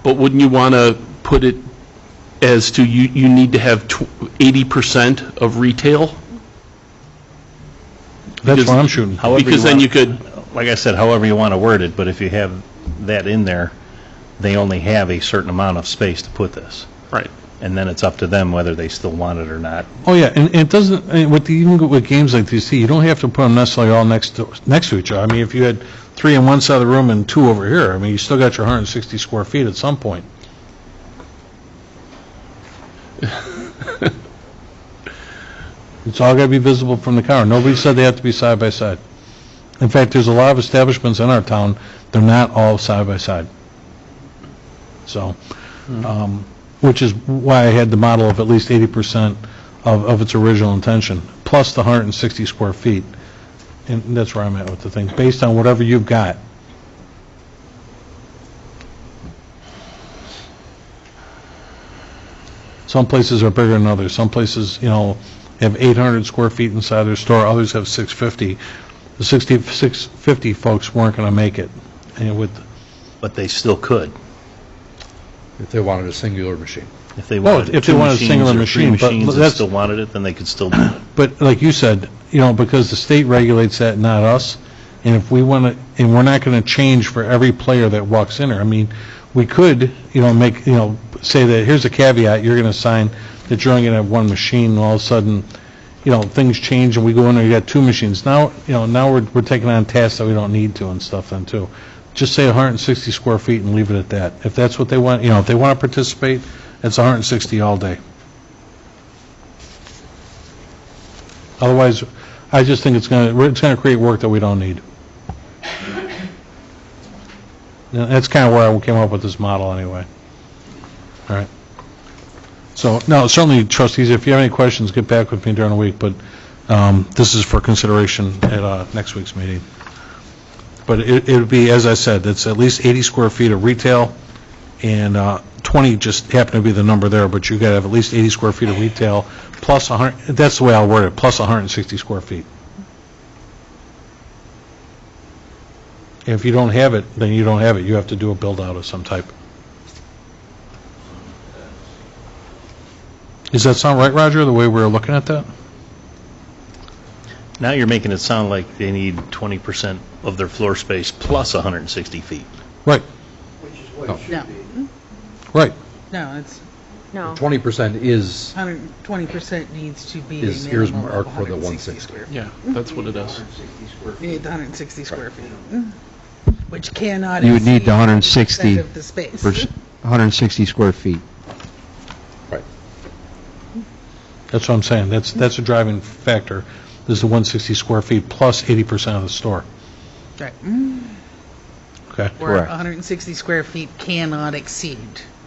Speaker 4: But wouldn't you want to put it as to you need to have 80% of retail?
Speaker 1: That's what I'm shooting.
Speaker 5: However
Speaker 4: Because then you could,
Speaker 5: Like I said, however you want to word it, but if you have that in there, they only have a certain amount of space to put this.
Speaker 4: right.
Speaker 5: And then it's up to them whether they still want it or not.
Speaker 1: Oh, yeah, and it doesn't, even with games like these, you don't have to put them necessarily all next to each other. I mean, if you had 3 on one side of the room and 2 over here, I mean, you still got your 160 square feet at some point. It's all got to be visible from the counter. Nobody said they have to be side by side. In fact, there's a lot of establishments in our town, they're not all side by side. So, which is why I had the model of at least 80% of its original intention, plus the 160 square feet. And that's where I'm at with the thing, based on whatever you've got. Some places are bigger than others. Some places, have 800 square feet inside their store. Others have 650. The 650 folks weren't going to make it. And
Speaker 5: But they still could.
Speaker 6: If they wanted a singular machine.
Speaker 5: If they
Speaker 1: Well,
Speaker 5: wanted
Speaker 1: if they
Speaker 5: 2
Speaker 1: wanted a
Speaker 5: machines
Speaker 1: singular
Speaker 5: or 3
Speaker 1: machine, but
Speaker 5: machines and
Speaker 1: that's-
Speaker 5: still wanted it, then they could still do it.
Speaker 1: But like you said, because the state regulates that, not us, and if we want to, and we're not going to change for every player that walks in there. I mean, we could, make, say that here's a caveat, you're going to sign that you're only going to have 1 machine, and all of a sudden, things change and we go in there, you got 2 machines. Now, now we're taking on tasks that we don't need to and stuff then too. Just say 160 square feet and leave it at that. If that's what they want, if they want to participate, it's 160 all day. Otherwise, I just think it's going to create work that we don't need. Now, that's kind of where I came up with this model anyway. All right. So, no, certainly, trustees, if you have any questions, get back with me during the week, but this is for consideration at next week's meeting. But it would be, as I said, it's at least 80 square feet of retail, and 20 just happen to be the number there, but you got to have at least 80 square feet of retail, plus 100, that's the way I'll word it, plus 160 square feet. If you don't have it, then you don't have it. You have to do a build-out of some type. Does that sound right, Roger, the way we're looking at that?
Speaker 5: Now you're making it sound like they need 20% of their floor space plus 160 feet.
Speaker 1: Right,
Speaker 3: No,
Speaker 1: right.
Speaker 3: no, it's
Speaker 2: No.
Speaker 6: 20% is
Speaker 3: 20% needs to be a
Speaker 6: Is
Speaker 3: minimum of
Speaker 6: earmarked for the
Speaker 3: 160
Speaker 6: 160.
Speaker 3: square feet.
Speaker 4: Yeah, that's what it is.
Speaker 3: You need the 160 square feet, which cannot
Speaker 8: You would need the
Speaker 3: exceed
Speaker 8: 160
Speaker 3: percent of the space.
Speaker 8: 160 square feet.
Speaker 6: right.
Speaker 1: That's what I'm saying. That's a driving factor, is the 160 square feet plus 80% of the store.
Speaker 3: Right.
Speaker 1: Okay?
Speaker 3: Where
Speaker 8: Correct.
Speaker 3: 160 square feet cannot exceed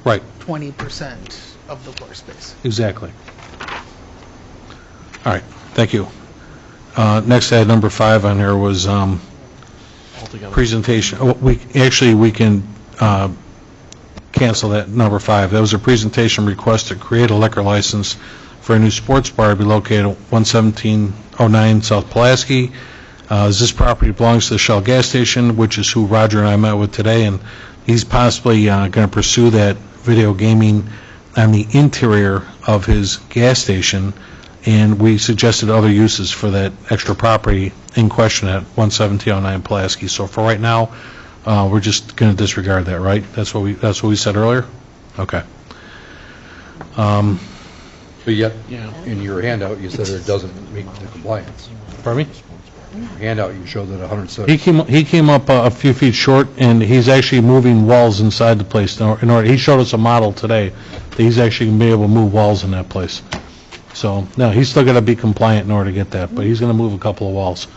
Speaker 1: Right,
Speaker 3: 20% of the floor space.
Speaker 1: exactly. All right, thank you. Next, I had number 5 on here was presentation. Oh, we can cancel that number 5. That was a presentation request to create a liquor license for a new sports bar to be located at 11709 South Pulaski. This property belongs to the Shell gas station, which is who Roger and I met with today, and he's possibly going to pursue that video gaming on the interior of his gas station, and we suggested other uses for that extra property in question at 11709 Pulaski. So for right now, we're just going to disregard that, right? That's what we said earlier? Okay.
Speaker 6: But yet, in your handout, you said it doesn't meet the compliance.
Speaker 1: Pardon me?
Speaker 6: In your handout, you show that 170.
Speaker 1: He came up a few feet short, and he's actually moving walls inside the place. In order, he showed us a model today that he's actually going to be able to move walls in that place. So, no, he's still got to be compliant in order to get that, but he's going to move a couple of walls.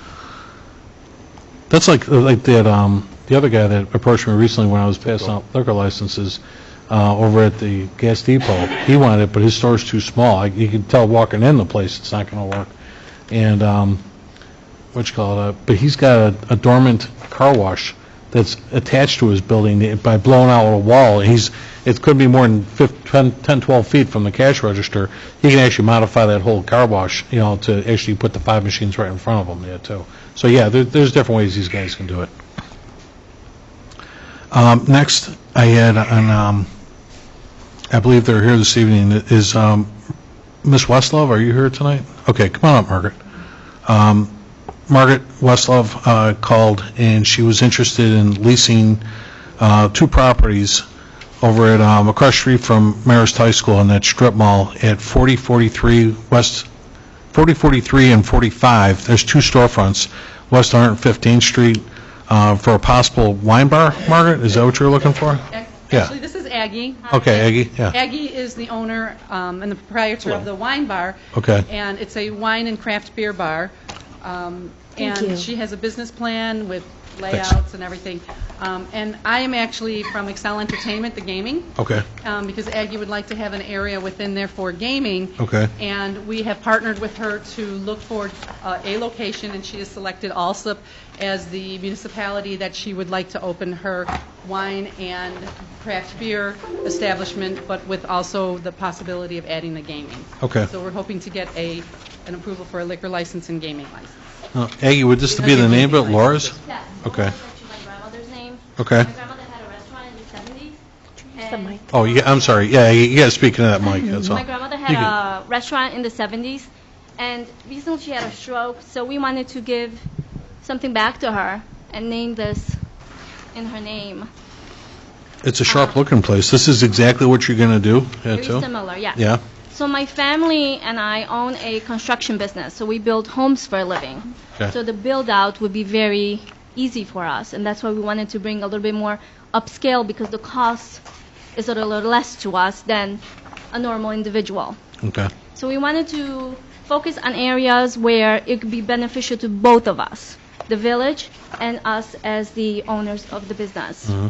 Speaker 1: That's like that, the other guy that approached me recently when I was passing out liquor licenses over at the gas depot. He wanted it, but his store's too small. You can tell walking in the place it's not going to work. And, but he's got a dormant car wash that's attached to his building by blowing out a wall. It could be more than 10, 12 feet from the cash register. He can actually modify that whole car wash, to actually put the 5 machines right in front of him there, too. So, yeah, there's different ways these guys can do it. Next, I had, I believe they're here this evening, is Miss Westlove. Are you here tonight? Okay, come on up, Margaret. Margaret Westlove called, and she was interested in leasing 2 properties over at across the street from Marist High School in that strip mall at 4043 and 45. There's 2 storefronts, West 115th Street, for a possible wine bar. Margaret, is that what you're looking for?
Speaker 9: Actually, this is Aggie.
Speaker 1: Okay, Aggie, yeah.
Speaker 9: Aggie is the owner and the proprietor of the wine bar.
Speaker 1: Okay.
Speaker 9: And it's a wine and craft beer bar. And she has a business plan with layouts and everything. And I am actually from Excel Entertainment, the gaming.
Speaker 1: Okay.
Speaker 9: Because Aggie would like to have an area within there for gaming.
Speaker 1: Okay.
Speaker 9: And we have partnered with her to look for a location, and she has selected Alsip as the municipality that she would like to open her wine and craft beer establishment, but with also the possibility of adding the gaming.
Speaker 1: Okay.
Speaker 9: So we're hoping to get an approval for a liquor license and gaming license.
Speaker 1: Aggie, would this be the name of it, Laura's?
Speaker 10: Yes.
Speaker 1: Okay.
Speaker 10: That's actually my grandmother's name.
Speaker 1: Okay.
Speaker 10: My grandmother had a restaurant in the 70s.
Speaker 2: The mic.
Speaker 1: Oh, yeah, I'm sorry. Yeah, you got to speak into that mic, that's all.
Speaker 10: My grandmother had a restaurant in the 70s, and recently she had a stroke, so we wanted to give something back to her and name this in her name.
Speaker 1: It's a sharp-looking place. This is exactly what you're going to do,
Speaker 10: Very
Speaker 1: too?
Speaker 10: similar, yeah.
Speaker 1: Yeah?
Speaker 10: So my family and I own a construction business, so we build homes for a living.
Speaker 1: Okay.
Speaker 10: So the build-out would be very easy for us, and that's why we wanted to bring a little bit more upscale, because the cost is a little less to us than a normal individual.
Speaker 1: Okay.
Speaker 10: So we wanted to focus on areas where it could be beneficial to both of us, the village and us as the owners of the business.
Speaker 1: Mm-hmm.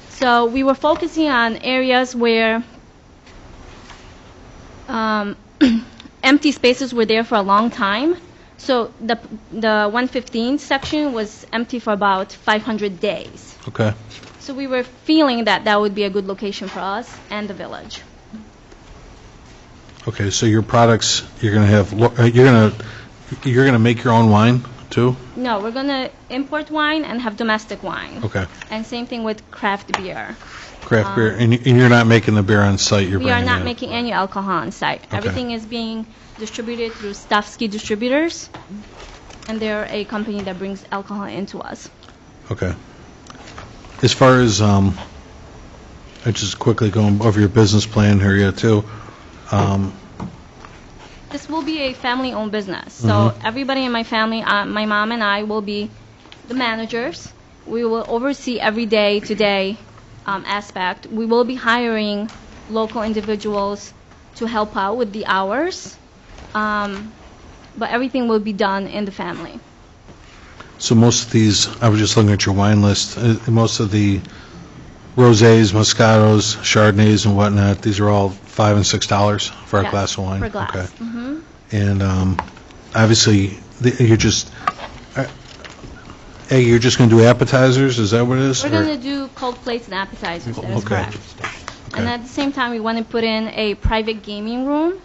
Speaker 1: So
Speaker 10: we were focusing on areas where empty spaces were there for a long time. So the 115 section was empty for about 500 days.
Speaker 1: Okay.
Speaker 10: So we were feeling that that would be a good location for us and the village.
Speaker 1: Okay, so your products, you're going to have, you're going to make your own wine, too?
Speaker 10: No, we're going to import wine and have domestic wine.
Speaker 1: Okay.
Speaker 10: And same thing with craft beer.
Speaker 1: Craft beer, and you're not making the beer on site, you're
Speaker 10: We are
Speaker 1: bringing
Speaker 10: not
Speaker 1: it?
Speaker 10: making any alcohol on site.
Speaker 1: Okay.
Speaker 10: Everything is being distributed through Stavsky Distributors, and they're a company that brings alcohol into us.
Speaker 1: Okay. As far as, I just quickly going over your business plan here, yeah, too.
Speaker 10: This will be a family-owned business, so everybody in my family, my mom and I, will be the managers. We will oversee every day-to-day aspect. We will be hiring local individuals to help out with the hours, but everything will be done in the family.
Speaker 1: So most of these, I was just looking at your wine list, most of the rosés, moscatos, chardonnays and whatnot, these are all $5 and $6 for a
Speaker 10: Yes,
Speaker 1: glass of wine?
Speaker 10: per glass.
Speaker 1: Okay. And obviously, you're just, hey, you're just going to do appetizers? Is that what it is?
Speaker 10: We're
Speaker 1: or-
Speaker 10: going to do cold plates and appetizers, that is
Speaker 1: Okay.
Speaker 10: correct. And at the same time, we want to put in a private gaming room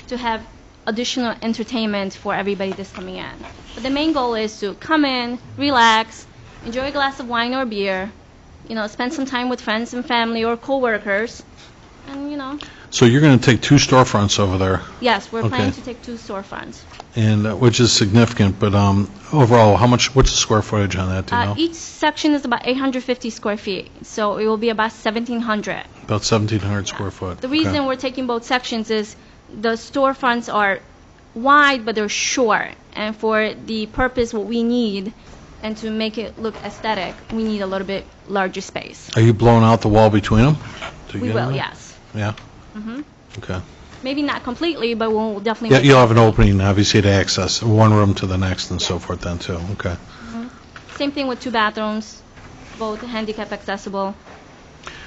Speaker 10: to have additional entertainment for everybody that's coming in. But the main goal is to come in, relax, enjoy a glass of wine or beer, spend some time with friends and family or coworkers, and
Speaker 1: So you're going to take 2 storefronts over there,
Speaker 10: yes, we're
Speaker 1: Okay.
Speaker 10: planning to take 2 storefronts.
Speaker 1: and which is significant, but overall, what's the square footage on that, do you know?
Speaker 10: Each section is about 850 square feet, so it will be about 1,700.
Speaker 1: About 1,700 square foot.
Speaker 10: The reason we're taking both sections is the storefronts are wide, but they're short. And for the purpose what we need, and to make it look aesthetic, we need a little bit larger space.
Speaker 1: Are you blowing out the wall between them?
Speaker 10: We will, yes.
Speaker 1: Yeah? Okay.
Speaker 10: Maybe not completely, but we'll definitely.
Speaker 1: Yeah,
Speaker 10: make
Speaker 1: you'll
Speaker 10: it
Speaker 1: have an
Speaker 10: pretty.
Speaker 1: opening, obviously, to access one room to the next and so forth then, too. Okay.
Speaker 10: Same thing with 2 bathrooms, both handicap accessible.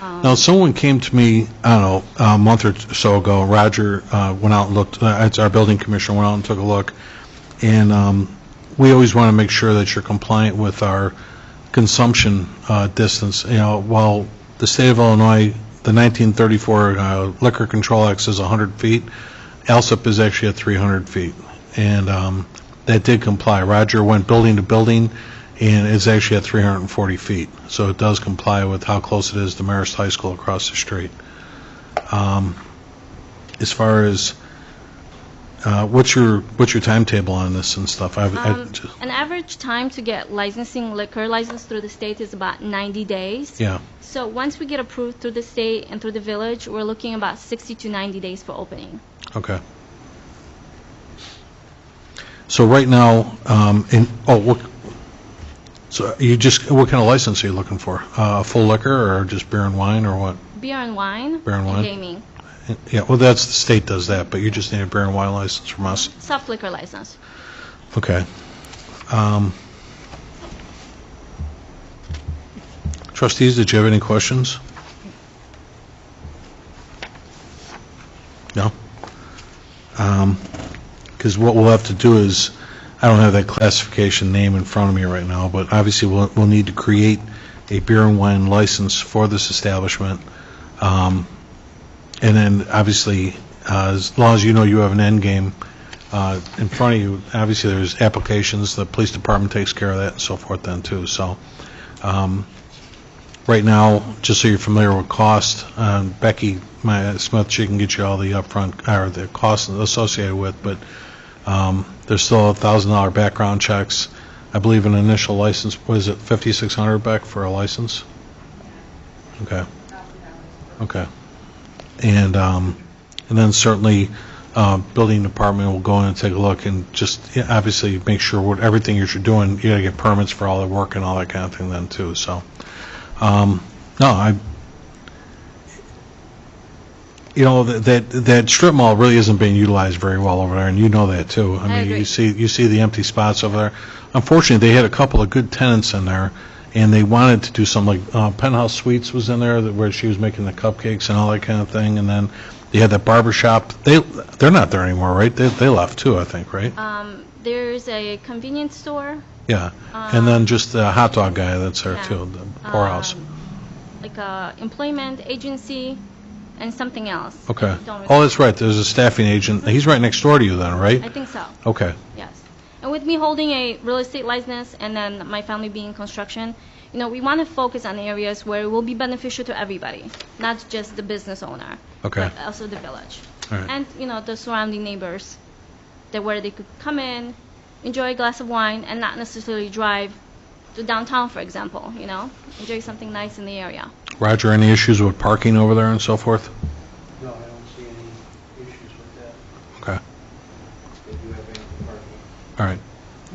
Speaker 1: Now, someone came to me, I don't know, a month or so ago, Roger went out and looked, it's our building commissioner, went out and took a look, and we always want to make sure that you're compliant with our consumption distance. While the state of Illinois, the 1934 Liquor Control Act says 100 feet, Alsip is actually at 300 feet, and that did comply. Roger went building to building, and it's actually at 340 feet. So it does comply with how close it is to Marist High School across the street. As far as, what's your timetable on this and stuff?
Speaker 10: An average time to get liquor license through the state is about 90 days.
Speaker 1: Yeah,
Speaker 10: So once we get approved through the state and through the village, we're looking about 60 to 90 days for opening.
Speaker 1: okay. So right now, so what kind of license are you looking for? Full liquor or just beer and wine or what?
Speaker 10: Beer and wine.
Speaker 1: Beer and wine?
Speaker 10: Gaming.
Speaker 1: Yeah, well, the state does that, but you just need a beer and wine license from us.
Speaker 10: Soft liquor license.
Speaker 1: Okay. Trustees, did you have any questions? No? Because what we'll have to do is, I don't have that classification name in front of me right now, but obviously we'll need to create a beer and wine license for this establishment. And then, obviously, as long as you know you have an end game in front of you, obviously there's applications, the police department takes care of that and so forth then too. So right now, just so you're familiar with cost, Becky Smith, she can get you all the upfront, or the costs associated with, but there's still $1,000 background checks. I believe an initial license, was it $5,600, Beck, for a license? Okay. Okay. And then certainly, building department will go in and take a look and just obviously make sure everything you're doing, you gotta get permits for all the work and all that kind of thing then too, so. That strip mall really isn't being utilized very well over there, and you know that too. I mean,
Speaker 10: agree.
Speaker 1: you see the empty spots over there. Unfortunately, they had a couple of good tenants in there, and they wanted to do something like Penthouse Suites was in there where she was making the cupcakes and all that kind of thing, and then they had that barber shop. They're not there anymore, right? They left too, I think, right?
Speaker 10: There's a convenience store,
Speaker 1: Yeah, and then just the hot dog guy that's there
Speaker 10: yeah.
Speaker 1: too, the poorhouse.
Speaker 10: like a employment agency, and something else.
Speaker 1: Okay.
Speaker 10: I don't
Speaker 1: Oh,
Speaker 10: recall.
Speaker 1: that's right. There's a staffing agent. He's right next door to you then, right?
Speaker 10: I think so.
Speaker 1: Okay.
Speaker 10: Yes. And with me holding a real estate license and then my family being in construction, we want to focus on areas where it will be beneficial to everybody, not just the business owner,
Speaker 1: Okay.
Speaker 10: but also the village.
Speaker 1: All right.
Speaker 10: And, the surrounding neighbors, where they could come in, enjoy a glass of wine, and not necessarily drive to downtown, for example, enjoy something nice in the area.
Speaker 1: Roger, any issues with parking over there and so forth?
Speaker 11: No, I don't see any issues with that.
Speaker 1: Okay.
Speaker 11: They do have ample parking.
Speaker 1: All right.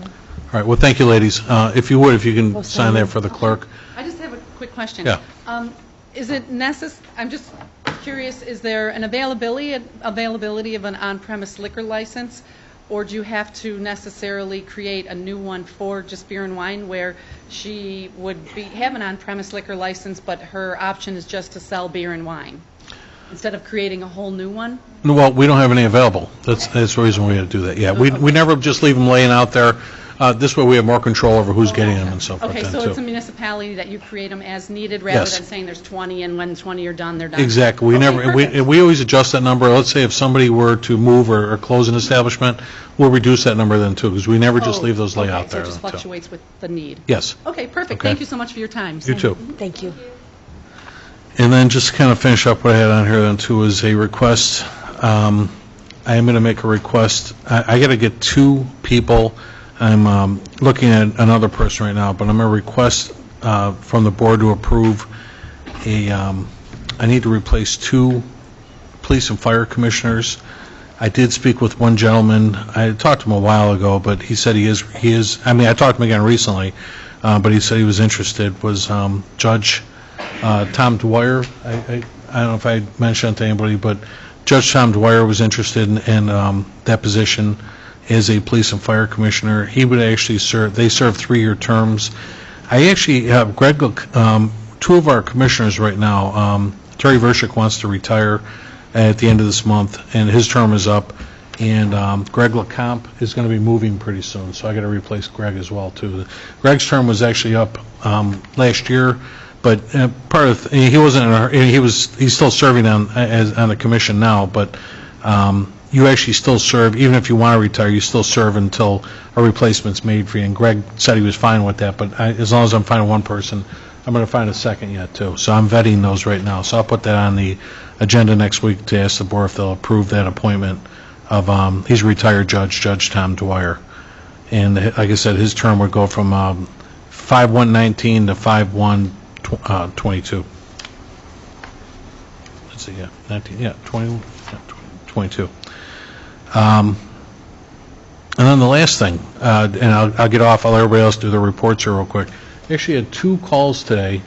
Speaker 1: All right. Well, thank you, ladies. If you can sign that for the clerk.
Speaker 9: I just have a quick question.
Speaker 1: Yeah.
Speaker 9: Is it I'm just curious, is there an availability of an on-premise liquor license, or do you have to necessarily create a new one for just beer and wine where she would have an on-premise liquor license, but her option is just to sell beer and wine? instead of creating a whole new one?
Speaker 1: Well, we don't have any available. That's the reason we had to do that, yeah. We never just leave them laying out there. This way we have more control over who's getting them and so forth
Speaker 9: Okay,
Speaker 1: then,
Speaker 9: so it's a
Speaker 1: too.
Speaker 9: municipality that you create them as needed, rather
Speaker 1: Yes.
Speaker 9: than saying there's 20, and when 20 are done, they're done?
Speaker 1: Exactly. We
Speaker 9: Okay,
Speaker 1: never,
Speaker 9: perfect.
Speaker 1: we always adjust that number. Let's say if somebody were to move or close an establishment, we'll reduce that number then, too, because we never just
Speaker 9: Oh,
Speaker 1: leave those lay
Speaker 9: okay,
Speaker 1: out there.
Speaker 9: so it just
Speaker 1: then, too.
Speaker 9: fluctuates with the need?
Speaker 1: Yes.
Speaker 9: Okay, perfect.
Speaker 1: Okay.
Speaker 9: Thank you so much for your time.
Speaker 1: You too.
Speaker 2: Thank you.
Speaker 1: And then just to kind of finish up what I had on here then too is a request. I am going to make a request. I got to get 2 people. I'm looking at another person right now, but I'm going to request from the board to approve I need to replace 2 police and fire commissioners. I did speak with one gentleman. I talked to him a while ago, but he said he is, I mean, I talked to him again recently, but he said he was interested, was Judge Tom Dwyer. I don't know if I mentioned to anybody, but Judge Tom Dwyer was interested in that position as a police and fire commissioner. He would actually serve, they serve 3-year terms. I actually have Greg, 2 of our commissioners right now, Terry Vershik wants to retire at the end of this month, and his term is up, and Greg LeComp is going to be moving pretty soon, so I got to replace Greg as well, too. Greg's term was actually up last year, but part of, he wasn't, he's still serving on the commission now, but you actually still serve, even if you want to retire, you still serve until a replacement's made for you, and Greg said he was fine with that, but as long as I'm finding one person, I'm going to find a second yet, too. So I'm vetting those right now. So I'll put that on the agenda next week to ask the board if they'll approve that appointment of, he's a retired judge, Judge Tom Dwyer. And like I said, his term would go from 5/1/19 to 5/1/22. Let's see, yeah, 19, yeah, 20, yeah, 22. And then the last thing, and I'll get off, I'll let everybody else do their reports here real quick. Actually had 2 calls today,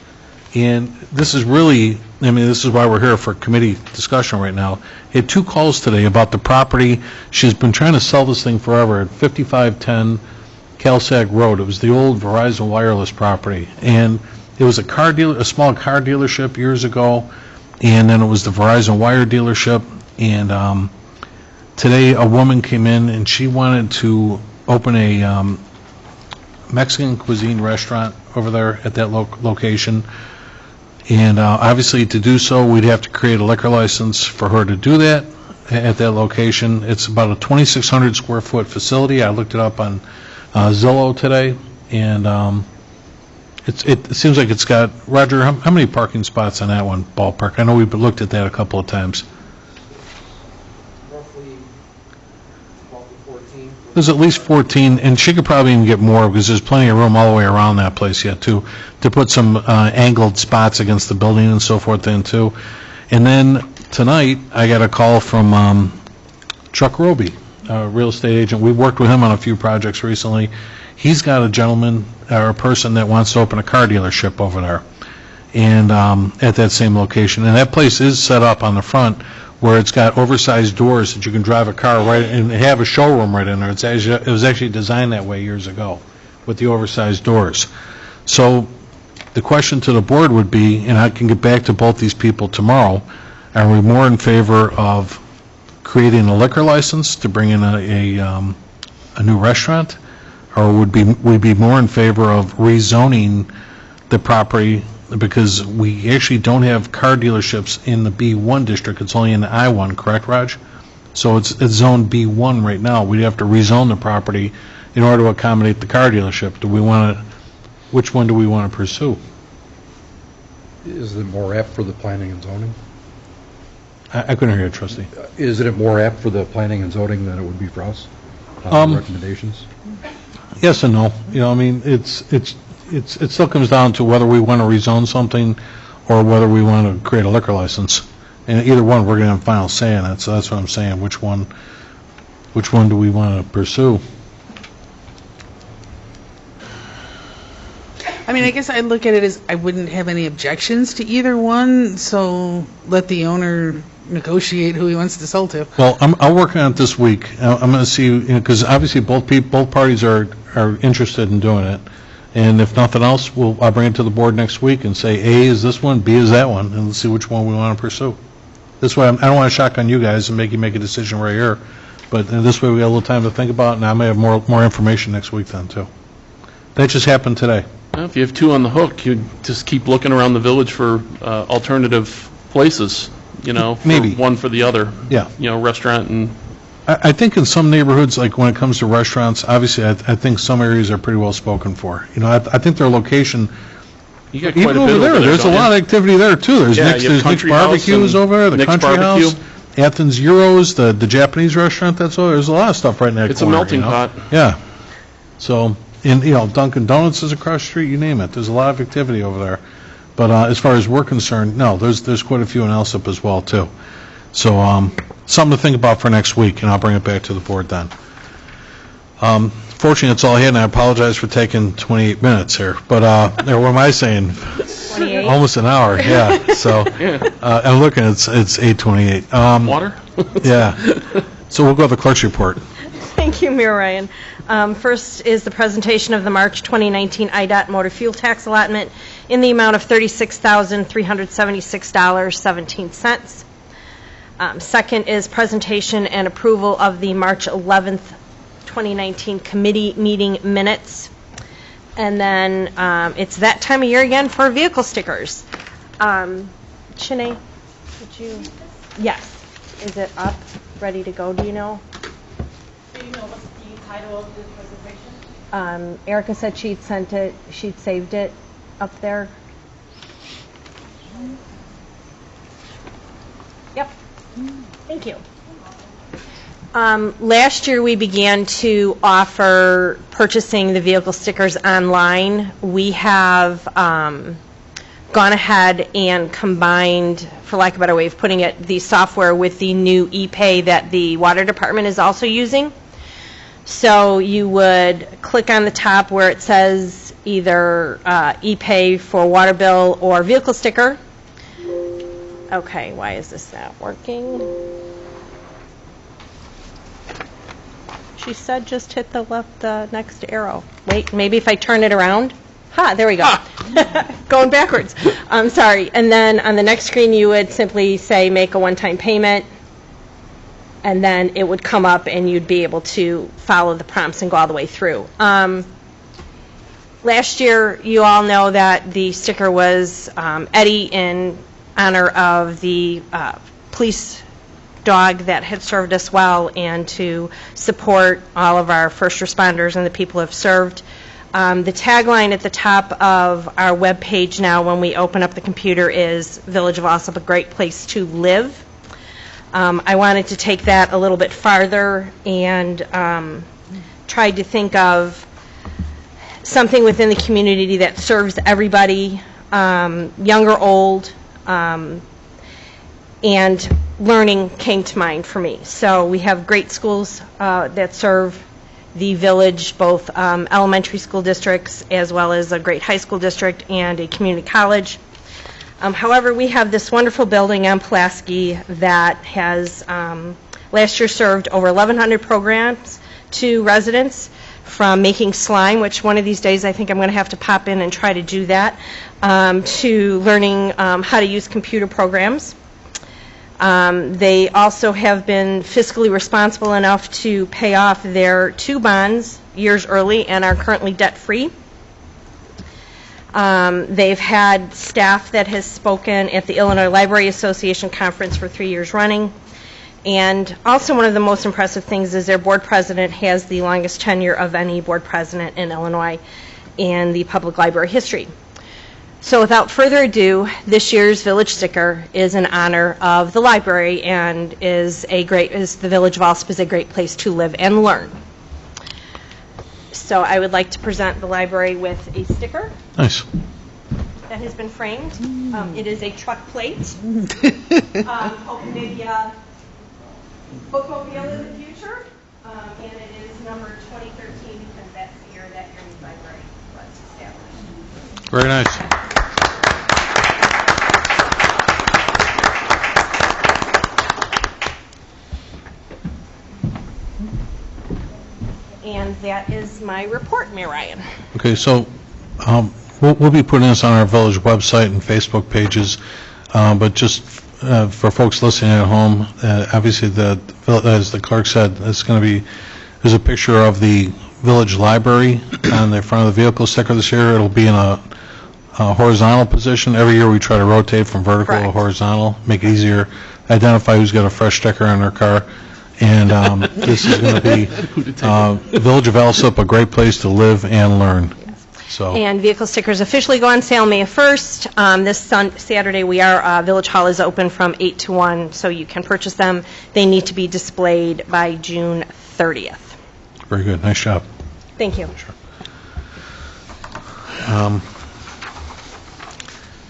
Speaker 1: and this is really, I mean, this is why we're here for committee discussion right now. Had 2 calls today about the property. She's been trying to sell this thing forever at 5510 Calsag Road. It was the old Verizon Wireless property, and it was a small car dealership years ago, and then it was the Verizon Wire dealership, and today a woman came in and she wanted to open a Mexican cuisine restaurant over there at that location, and obviously to do so we'd have to create a liquor license for her to do that at that location. It's about a 2,600 square foot facility. I looked it up on Zillow today, and it seems like it's got, Roger, how many parking spots on that one, ballpark? I know we've looked at that a couple of times.
Speaker 11: Roughly 12 to 14.
Speaker 1: There's at least 14, and she could probably even get more because there's plenty of room all the way around that place yet, too, to put some angled spots against the building and so forth then, too. And then tonight, I got a call from Chuck Roby, a real estate agent. We've worked with him on a few projects recently. He's got a gentleman or a person that wants to open a car dealership over there, and at that same location. And that place is set up on the front where it's got oversized doors that you can drive a car right and have a showroom right in there. It was actually designed that way years ago with the oversized doors. So the question to the board would be, and I can get back to both these people tomorrow, are we more in favor of creating a liquor license to bring in a new restaurant, or would we be more in favor of rezoning the property, because we actually don't have car dealerships in the B1 district, it's only in the I1, correct, Raj? So it's zoned B1 right now. We'd have to rezone the property in order to accommodate the car dealership. Do we want to, which one do we want to pursue?
Speaker 6: Is it more apt for the planning and zoning?
Speaker 1: I couldn't hear you, trustee.
Speaker 6: Is it more apt for the planning and zoning than it would be for us? Recommendations?
Speaker 1: Yes and no. You know, I mean, it still comes down to whether we want to rezone something or whether we want to create a liquor license. And either one, we're going to have final say in it. So that's what I'm saying. Which one do we want to pursue?
Speaker 3: I mean, I guess I look at it as I wouldn't have any objections to either one, so let the owner negotiate who he wants to sell to.
Speaker 1: Well, I'll work on it this week. I'm going to see, because obviously both parties are interested in doing it. And if nothing else, I'll bring it to the board next week and say, A is this one, B is that one, and let's see which one we want to pursue. This way, I don't want to shotgun you guys and make you make a decision right here, but this way we got a little time to think about it, and I may have more information next week then, too. That just happened today.
Speaker 4: Well, if you have two on the hook, you just keep looking around the village for alternative places, for
Speaker 1: Maybe.
Speaker 4: one for the other.
Speaker 1: Yeah.
Speaker 4: Restaurant and,
Speaker 1: I think in some neighborhoods, like when it comes to restaurants, obviously, I think some areas are pretty well spoken for. I think their location,
Speaker 4: you got quite
Speaker 1: even
Speaker 4: a bit
Speaker 1: over there, there's a
Speaker 4: don't
Speaker 1: lot
Speaker 4: you?
Speaker 1: of activity there, too. There's
Speaker 4: Yeah,
Speaker 1: Nick's,
Speaker 4: you have
Speaker 1: there's Nick's
Speaker 4: Country House
Speaker 1: Barbecues
Speaker 4: and
Speaker 1: over there, the
Speaker 4: Nick's
Speaker 1: Country
Speaker 4: Barbecue.
Speaker 1: House, Athens Euros, the Japanese restaurant, there's a lot of stuff right in that
Speaker 4: It's a
Speaker 1: corner.
Speaker 4: melting pot.
Speaker 1: Yeah. So, and, Dunkin' Donuts is across the street, you name it. There's a lot of activity over there. But as far as we're concerned, no, there's quite a few in Alsip as well, too. So, something to think about for next week, and I'll bring it back to the board then. Fortunately, that's all I had, and I apologize for taking 28 minutes here. But, what am I saying?
Speaker 2: 28.
Speaker 1: Almost an hour, yeah. So, I'm looking, it's 8:28.
Speaker 4: Water?
Speaker 1: Yeah. So we'll go to the clerk's report.
Speaker 2: Thank you, Mayor Ryan. First is the presentation of the March 2019 IDOT motor fuel tax allotment in the amount of $36,376.17. Second is presentation and approval of the March 11th, 2019 committee meeting minutes. And then it's that time of year again for vehicle stickers. Shanae, would you? Yes. Is it up, ready to go, do you know?
Speaker 12: Do you know what's the title of the presentation?
Speaker 2: Erica said she'd sent it, she'd saved it up there. Yep. Thank you. Last year, we began to offer purchasing the vehicle stickers online. We have gone ahead and combined, for lack of a better way of putting it, the software with the new ePay that the water department is also using. So you would click on the top where it says either ePay for water bill or vehicle sticker. Okay, why is this not working? She said just hit the next arrow. Wait, maybe if I turn it around? Ha, there we go. Going backwards. I'm sorry. And then on the next screen, you would simply say make a one-time payment, and then it would come up and you'd be able to follow the prompts and go all the way through. Last year, you all know that the sticker was Eddie in honor of the police dog that had served us well and to support all of our first responders and the people who have served. The tagline at the top of our webpage now when we open up the computer is Village of Alsip, a great place to live. I wanted to take that a little bit farther and tried to think of something within the community that serves everybody, young or old, and learning came to mind for me. So we have great schools that serve the village, both elementary school districts as well as a great high school district and a community college. However, we have this wonderful building on Pulaski that has last year served over 1,100 programs to residents, from making slime, which one of these days I think I'm going to have to pop in and try to do that, to learning how to use computer programs. They also have been fiscally responsible enough to pay off their 2 bonds years early and are currently debt-free. They've had staff that has spoken at the Illinois Library Association Conference for 3 years running. And also one of the most impressive things is their board president has the longest tenure of any board president in Illinois in the public library history. So without further ado, this year's village sticker is in honor of the library and the Village of Alsip is a great place to live and learn. So I would like to present the library with a sticker.
Speaker 1: Nice.
Speaker 2: That has been framed. It is a truck plate. Hoping maybe a bookmobile in the future. And it is number 2013 because that's the year that your new library was established.
Speaker 1: Very nice.
Speaker 2: And that is my report, Mayor Ryan.
Speaker 1: Okay, so we'll be putting this on our village website and Facebook pages, but just for folks listening at home, obviously, as the clerk said, it's going to be, there's a picture of the village library on the front of the vehicle sticker this year. It'll be in a horizontal position. Every year we try to rotate from vertical to
Speaker 2: Correct.
Speaker 1: horizontal, make it easier, identify who's got a fresh sticker on their car. And this is going to be Village of Alsip, a great place to live and learn. So.
Speaker 2: And vehicle stickers officially go on sale May 1st. This Saturday, Village Hall is open from 8 to 1, so you can purchase them. They need to be displayed by June 30th.
Speaker 1: Very good. Nice job.
Speaker 2: Thank you.
Speaker 1: Sure.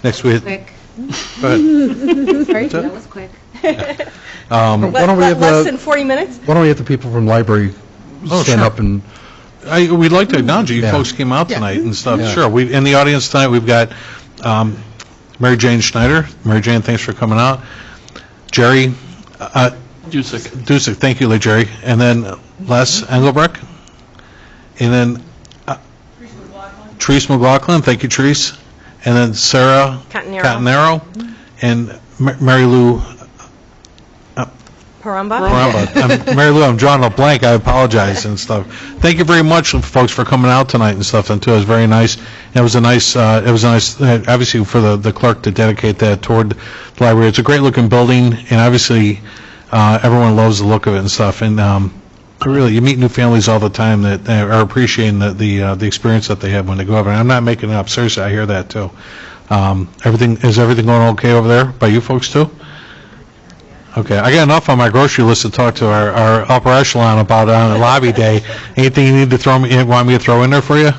Speaker 1: Next we
Speaker 12: Quick.
Speaker 1: Go ahead.
Speaker 12: Sorry, that was quick.
Speaker 6: Why don't we have
Speaker 2: Less than 40 minutes?
Speaker 6: Why don't we have the people from library stand
Speaker 1: sure.
Speaker 6: up and...
Speaker 1: We'd like to acknowledge you
Speaker 6: Yeah.
Speaker 1: folks came out tonight and stuff.
Speaker 6: Yeah.
Speaker 1: Sure. In the audience tonight, we've got Mary Jane Schneider. Mary Jane, thanks for coming out. Jerry Dusick. Thank you, Jerry. And then Les Engelbrecht. And then Therese McLaughlin. Thank you, Therese. And then Sarah Catanero. And Mary Lou
Speaker 2: Paramba.
Speaker 1: Mary Lou, I'm drawing a blank. I apologize and stuff. Thank you very much, folks, for coming out tonight and stuff. And too, it was very nice. It was a nice. Obviously, for the clerk to dedicate that toward the library. It's a great looking building, and obviously, everyone loves the look of it and stuff. And really, you meet new families all the time that are appreciating the experience that they have when they go over. And I'm not making it up. Seriously, I hear that too. Is everything going okay over there by you folks too? Okay, I got enough on my grocery list to talk to our upper echelon about on the lobby day. Anything you need to want me to throw in there for you?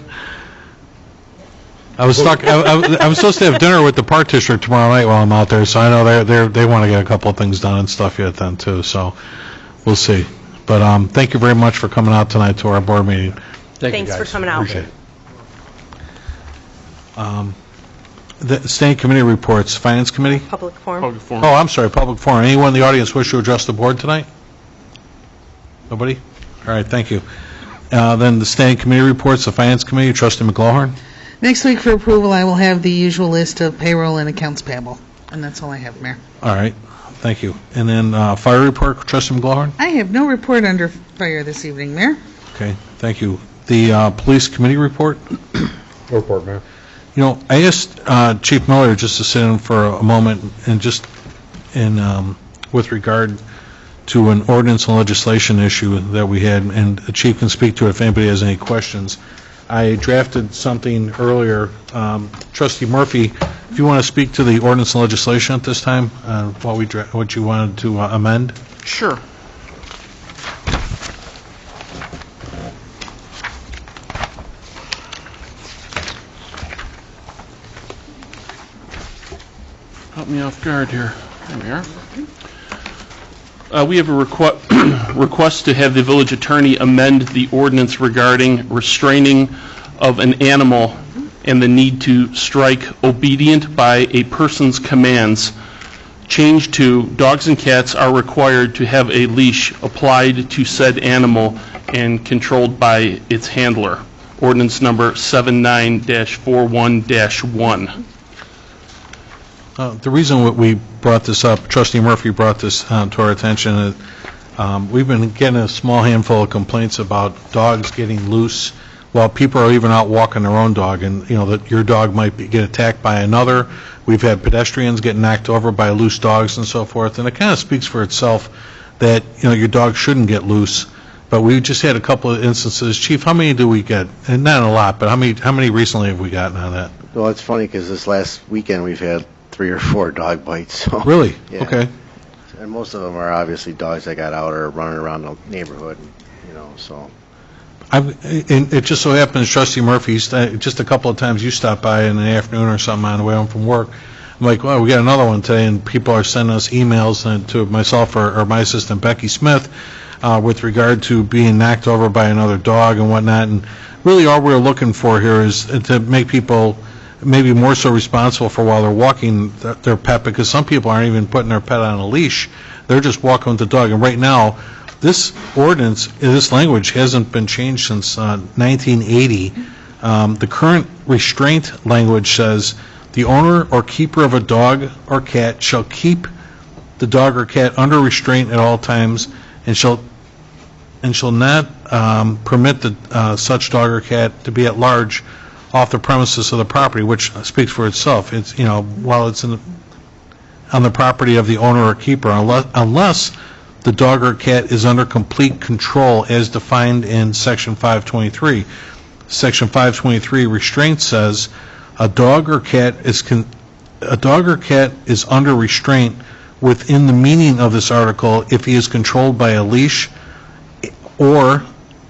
Speaker 1: I was stuck. I'm supposed to have dinner with the Park District tomorrow night while I'm out there, so I know they want to get a couple of things done and stuff yet then too. So we'll see. But thank you very much for coming out tonight to our board meeting.
Speaker 2: Thanks for coming out.
Speaker 1: Appreciate it. The standing committee reports. Finance Committee.
Speaker 2: Public forum.
Speaker 1: Oh, I'm sorry, public forum. Anyone in the audience wish to address the board tonight? Nobody? All right, thank you. Then the standing committee reports, the Finance Committee, Trustee McLaughlin.
Speaker 3: Next week for approval, I will have the usual list of payroll and accounts payable. And that's all I have, Mayor.
Speaker 1: All right, thank you. And then fire report, Trustee McLaughlin.
Speaker 3: I have no report under fire this evening, Mayor.
Speaker 1: Okay, thank you. The police committee report.
Speaker 6: No report, Mayor.
Speaker 1: You know, I asked Chief Miller just to sit in for a moment and just with regard to an ordinance and legislation issue that we had, and the Chief can speak to it if anybody has any questions. I drafted something earlier. Trustee Murphy, if you want to speak to the ordinance and legislation at this time, what you wanted to amend?
Speaker 4: Sure. Caught me off guard here. There we are. We have a request to have the village attorney amend the ordinance regarding restraining of an animal and the need to strike obedient by a person's commands. Change to dogs and cats are required to have a leash applied to said animal and controlled by its handler. Ordinance number 79-41-1.
Speaker 1: The reason we brought this up, Trustee Murphy brought this to our attention, is we've been getting a small handful of complaints about dogs getting loose while people are even out walking their own dog, and that your dog might get attacked by another. We've had pedestrians get knocked over by loose dogs and so forth, and it kind of speaks for itself that your dog shouldn't get loose. But we just had a couple of instances. Chief, how many do we get? And not a lot, but how many recently have we gotten on that?
Speaker 13: Well, it's funny because this last weekend we've had 3 or 4 dog bites. So,
Speaker 1: Really?
Speaker 13: yeah.
Speaker 1: Okay.
Speaker 13: And most of them are obviously dogs that got out or running around the neighborhood, so.
Speaker 1: And it just so happens, Trustee Murphy, just a couple of times you stopped by in the afternoon or something on the way home from work. I'm like, well, we got another one today, and people are sending us emails to myself or my assistant, Becky Smith, with regard to being knocked over by another dog and whatnot. And really all we're looking for here is to make people maybe more so responsible for while they're walking their pet, because some people aren't even putting their pet on a leash. They're just walking with the dog. And right now, this ordinance, this language hasn't been changed since 1980. The current restraint language says, the owner or keeper of a dog or cat shall keep the dog or cat under restraint at all times, and shall not permit such dog or cat to be at large off the premises of the property, which speaks for itself. It's, while it's on the property of the owner or keeper, unless the dog or cat is under complete control as defined in Section 523. Section 523 restraint says a dog or cat is under restraint within the meaning of this article if he is controlled by a leash or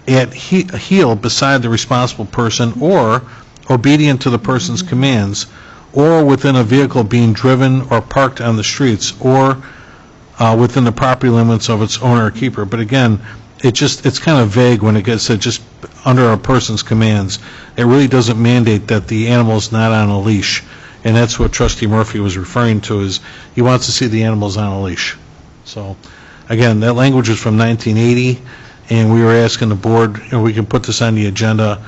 Speaker 1: at heel beside the responsible person, or obedient to the person's commands, or within a vehicle being driven or parked on the streets, or within the property limits of its owner or keeper. But again, it's kind of vague when it gets said just under a person's commands. It really doesn't mandate that the animal's not on a leash. And that's what Trustee Murphy was referring to, is he wants to see the animals on a leash. So, again, that language is from 1980, and we were asking the board, we can put this on the agenda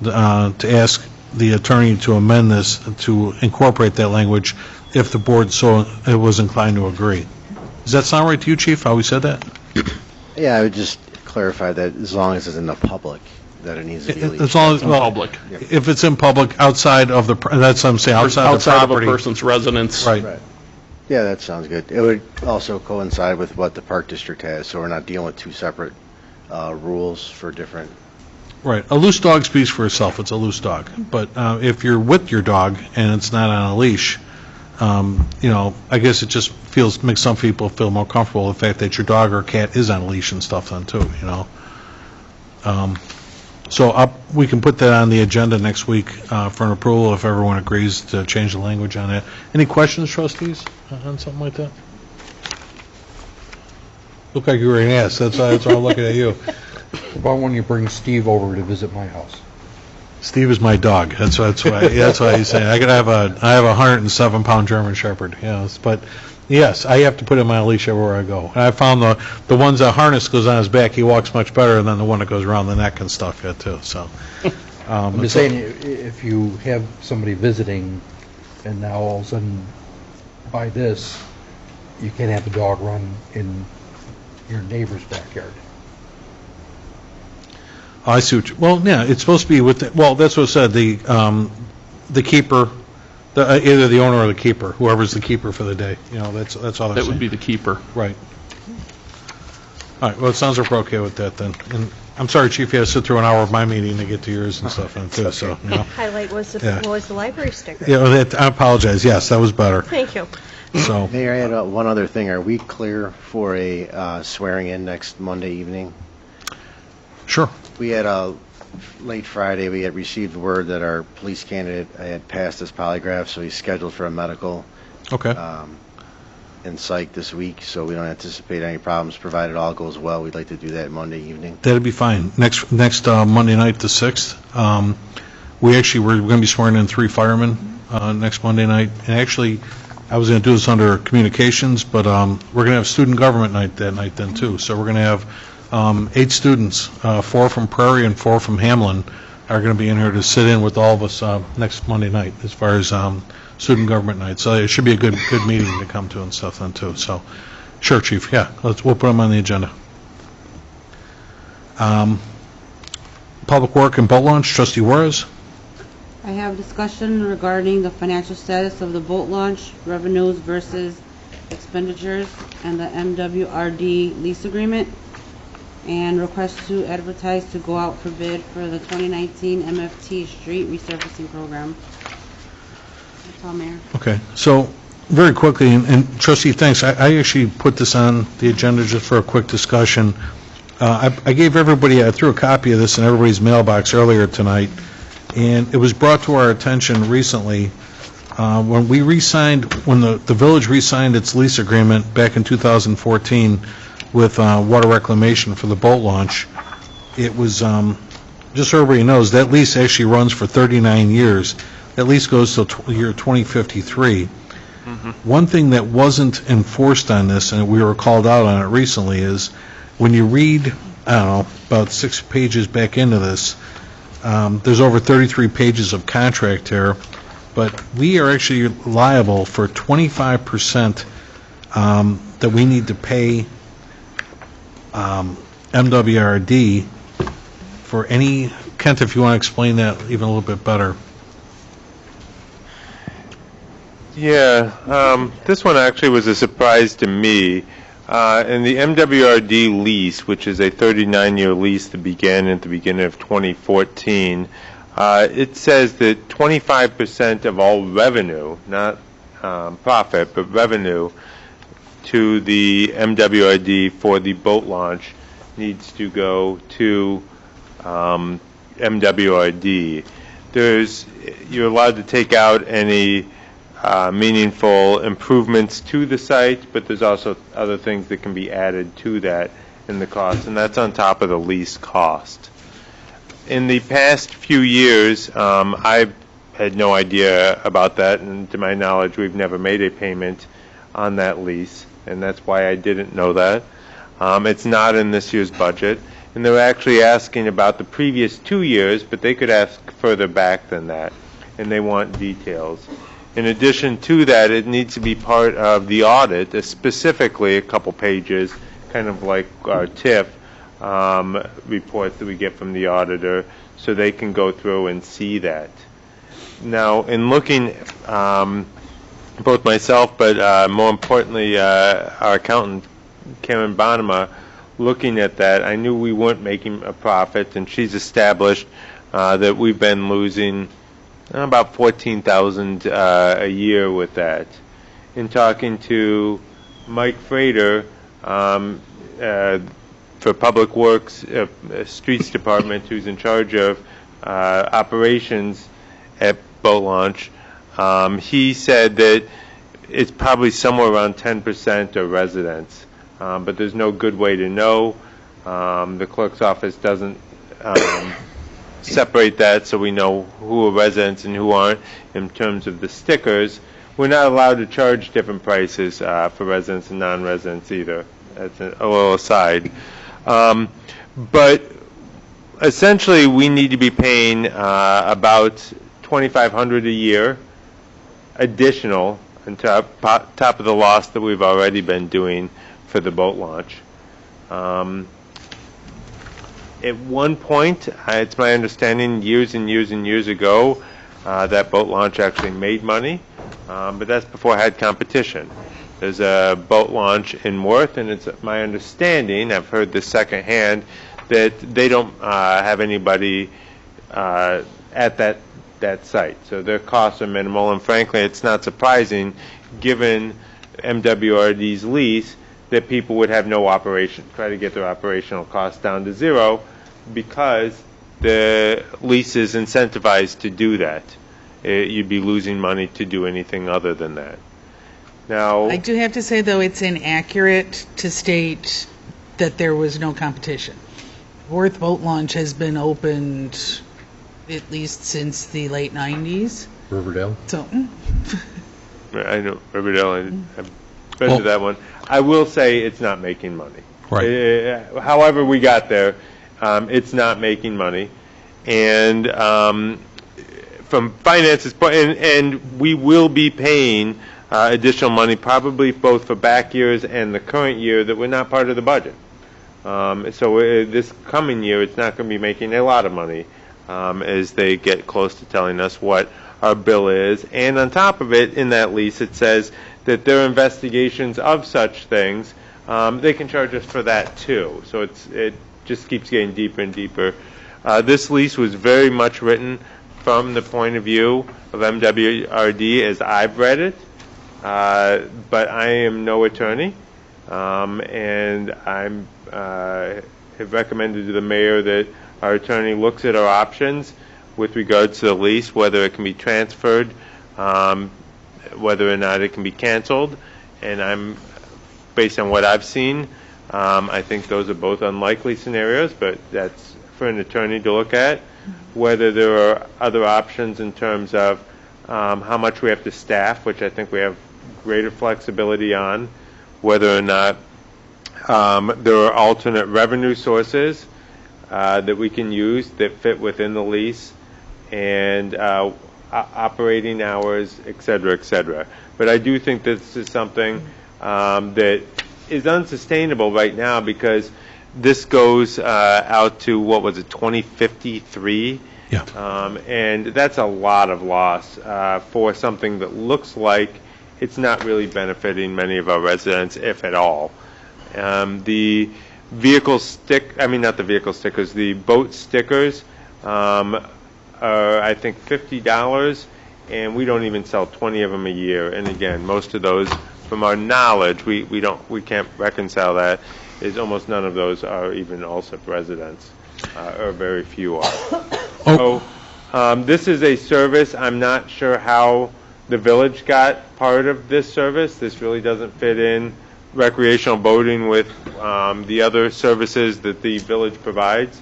Speaker 1: to ask the attorney to amend this to incorporate that language if the board it was inclined to agree. Does that sound right to you, Chief, how we said that?
Speaker 13: Yeah, I would just clarify that as long as it's in the public, that it needs to be leashed.
Speaker 1: As long as, well,
Speaker 4: public.
Speaker 1: if it's in public, outside of the, that's what I'm saying, outside of the property.
Speaker 4: Outside of a person's residence.
Speaker 1: Right.
Speaker 13: Yeah, that sounds good. It would also coincide with what the Park District has, so we're not dealing with two separate rules for different.
Speaker 1: Right. A loose dog speaks for itself. It's a loose dog. But if you're with your dog and it's not on a leash, I guess it just makes some people feel more comfortable with the fact that your dog or cat is on a leash and stuff then too, So we can put that on the agenda next week for an approval if everyone agrees to change the language on that. Any questions, trustees, on something like that? Look like you were an ass. That's why I'm looking at you.
Speaker 6: About when you bring Steve over to visit my house.
Speaker 1: Steve is my dog. That's why he's saying I have a 107-pound German Shepherd. Yes, but yes, I have to put him on a leash everywhere I go. And I found the ones that harness goes on his back, he walks much better than the one that goes around the neck and stuff yet too. So
Speaker 6: I'm just saying, if you have somebody visiting, and now all of a sudden by this, you can't have the dog run in your neighbor's backyard.
Speaker 1: I see what you, well, yeah, it's supposed to be with, that's what it said, the keeper, either the owner or the keeper, whoever's the keeper for the day, that's all they're saying.
Speaker 4: That would be the keeper.
Speaker 1: Right. All right, well, it sounds like we're okay with that then. And I'm sorry, Chief, you had to sit through an hour of my meeting to get to yours and stuff, and too, so,
Speaker 2: Highlight was the library sticker.
Speaker 1: Yeah, I apologize, yes, that was better.
Speaker 2: Thank you.
Speaker 1: So,
Speaker 13: Mayor, I had one other thing. Are we clear for a swearing in next Monday evening?
Speaker 1: sure.
Speaker 13: We had late Friday, we had received word that our police candidate had passed his polygraph, so he's scheduled for a medical
Speaker 1: Okay.
Speaker 13: in psych this week, so we don't anticipate any problems. Provided all goes well, we'd like to do that Monday evening.
Speaker 1: That'd be fine. Next Monday night, the 6th, we're going to be swearing in 3 firemen next Monday night. And actually, I was going to do this under communications, but we're going to have student government night that night then too. So we're going to have 8 students, 4 from Prairie and 4 from Hamlin, are going to be in here to sit in with all of us next Monday night as far as student government night. So it should be a good meeting to come to and stuff then too. So, sure, Chief. Yeah, we'll put them on the agenda. Public Work and Boat Launch, Trustee Juarez.
Speaker 14: I have discussion regarding the financial status of the boat launch, revenues versus expenditures, and the MWRD lease agreement, and request to advertise to go out for bid for the 2019 MFT street resurfacing program. That's all, Mayor.
Speaker 1: Okay, so very quickly, and Trustee, thanks. I actually put this on the agenda just for a quick discussion. I gave everybody, I threw a copy of this in everybody's mailbox earlier tonight, and it was brought to our attention recently when we when the village re-signed its lease agreement back in 2014 with Water Reclamation for the boat launch. It was, just so everybody knows, that lease actually runs for 39 years. That lease goes till year 2053. One thing that wasn't enforced on this, and we were called out on it recently, is when you read, I don't know, about 6 pages back into this, there's over 33 pages of contract here, but we are actually liable for 25% that we need to pay MWRD for any, Kent, if you want to explain that even a little bit better.
Speaker 15: Yeah, this one actually was a surprise to me. In the MWRD lease, which is a 39-year lease that began at the beginning of 2014, it says that 25% of all revenue, not profit, but revenue to the MWRD for the boat launch needs to go to MWRD. You're allowed to take out any meaningful improvements to the site, but there's also other things that can be added to that in the cost, and that's on top of the lease cost. In the past few years, I've had no idea about that, and to my knowledge, we've never made a payment on that lease, and that's why I didn't know that. It's not in this year's budget, and they're actually asking about the previous 2 years, but they could ask further back than that, and they want details. In addition to that, it needs to be part of the audit, specifically a couple pages, kind of like our TIF reports that we get from the auditor, so they can go through and see that. Now, in looking, both myself, but more importantly, our accountant, Karen Bonema, looking at that, I knew we weren't making a profit, and she's established that we've been losing about $14,000 a year with that. In talking to Mike Frater for Public Works, Streets Department, who's in charge of operations at boat launch, he said that it's probably somewhere around 10% of residents, but there's no good way to know. The clerk's office doesn't separate that so we know who are residents and who aren't. In terms of the stickers, we're not allowed to charge different prices for residents and non-residents either. That's a little aside. But essentially, we need to be paying about $2,500 a year additional on top of the loss that we've already been doing for the boat launch. At one point, it's my understanding, years and years and years ago, that boat launch actually made money, but that's before I had competition. There's a boat launch in Worth, and it's my understanding, I've heard this secondhand, that they don't have anybody at that site. So their costs are minimal, and frankly, it's not surprising, given MWRD's lease, that people would have no operation, try to get their operational costs down to zero, because the lease is incentivized to do that. You'd be losing money to do anything other than that. Now,
Speaker 3: I do have to say, though, it's inaccurate to state that there was no competition. Worth Boat Launch has been opened at least since the late 90s.
Speaker 6: Riverdale?
Speaker 3: So,
Speaker 15: I know Riverdale, I've been to that one. I will say it's not making money.
Speaker 1: Right.
Speaker 15: However we got there, it's not making money. And from finances, and we will be paying additional money, probably both for back years and the current year that we're not part of the budget. So this coming year, it's not going to be making a lot of money as they get close to telling us what our bill is. And on top of it, in that lease, it says that their investigations of such things, they can charge us for that too. So it just keeps getting deeper and deeper. This lease was very much written from the point of view of MWRD as I've read it, but I am no attorney, and I have recommended to the mayor that our attorney looks at our options with regards to the lease, whether it can be transferred, whether or not it can be canceled, and based on what I've seen, I think those are both unlikely scenarios, but that's for an attorney to look at. Whether there are other options in terms of how much we have to staff, which I think we have greater flexibility on, whether or not there are alternate revenue sources that we can use that fit within the lease, and operating hours, et cetera, et cetera. But I do think this is something that is unsustainable right now because this goes out to, what was it, 2053?
Speaker 1: Yeah.
Speaker 15: And that's a lot of loss for something that looks like it's not really benefiting many of our residents, if at all. The vehicle not the vehicle stickers, the boat stickers are, I think, $50, and we don't even sell 20 of them a year. And again, most of those, from our knowledge, we can't reconcile that, is almost none of those are even Alsip residents, or very few are. So this is a service. I'm not sure how the village got part of this service. This really doesn't fit in recreational boating with the other services that the village provides.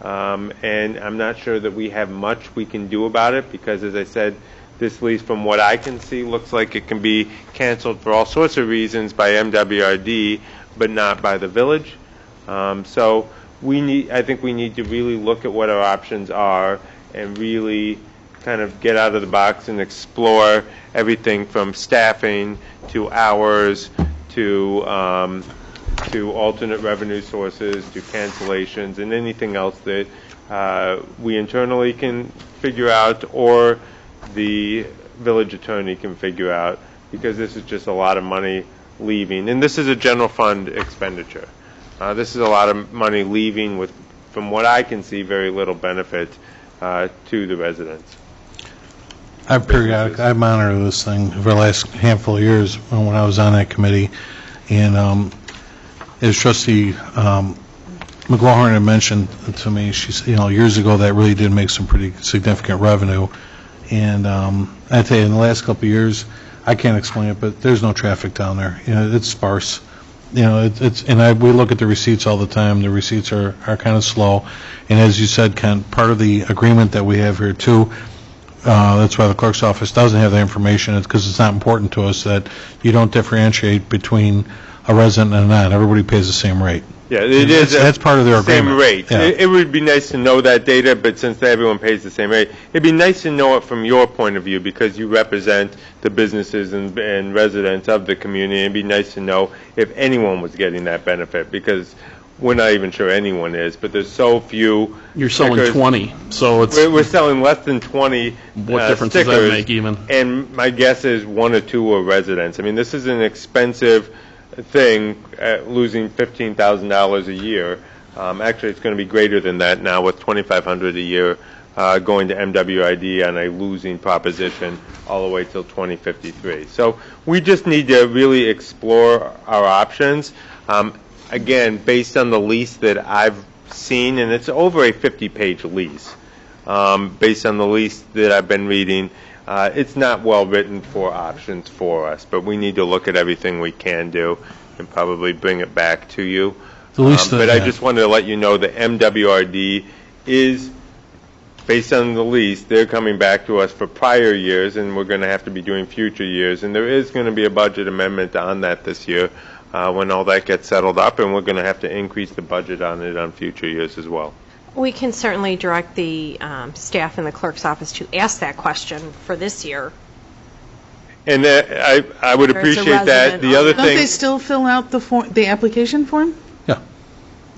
Speaker 15: And I'm not sure that we have much we can do about it because, as I said, this lease, from what I can see, looks like it can be canceled for all sorts of reasons by MWRD, but not by the village. So I think we need to really look at what our options are and really kind of get out of the box and explore everything from staffing to hours to alternate revenue sources to cancellations and anything else that we internally can figure out or the village attorney can figure out, because this is just a lot of money leaving. And this is a general fund expenditure. This is a lot of money leaving with, from what I can see, very little benefit to the residents.
Speaker 1: I monitor this thing for the last handful of years when I was on that committee, and as Trustee McLaughlin had mentioned to me, she's, years ago that really did make some pretty significant revenue, and I tell you, in the last couple of years, I can't explain it, but there's no traffic down there. It's sparse. We look at the receipts all the time. The receipts are kind of slow, and as you said, Ken, part of the agreement that we have here too. That's why the clerk's office doesn't have the information. It's because it's not important to us that you don't differentiate between a resident and a non. Everybody pays the same rate.
Speaker 15: Yeah, it is.
Speaker 1: That's part of their agreement.
Speaker 15: Same rate.
Speaker 1: Yeah.
Speaker 15: It would be nice to know that data, but since everyone pays the same rate, it'd be nice to know it from your point of view because you represent the businesses and residents of the community. It'd be nice to know if anyone was getting that benefit because we're not even sure anyone is, but there's so few.
Speaker 4: You're selling
Speaker 15: stickers.
Speaker 4: 20, so it's...
Speaker 15: We're selling less than 20
Speaker 4: What difference does
Speaker 15: stickers,
Speaker 4: that make even?
Speaker 15: And my guess is 1 or 2 are residents. I mean, this is an expensive thing, losing $15,000 a year. Actually, it's going to be greater than that now with $2,500 a year going to MWID on a losing proposition all the way till 2053. So we just need to really explore our options. Again, based on the lease that I've seen, and it's over a 50-page lease, based on the lease that I've been reading, it's not well written for options for us, but we need to look at everything we can do and probably bring it back to you. But I just wanted to let you know that MWRD is, based on the lease, they're coming back to us for prior years, and we're going to have to be doing future years, and there is going to be a budget amendment on that this year. When all that gets settled up, and we're going to have to increase the budget on it on future years as well.
Speaker 2: We can certainly direct the staff in the clerk's office to ask that question for this year.
Speaker 15: And I would appreciate that. The other
Speaker 3: Don't they
Speaker 15: thing,
Speaker 3: still fill out the application form?
Speaker 1: Yeah.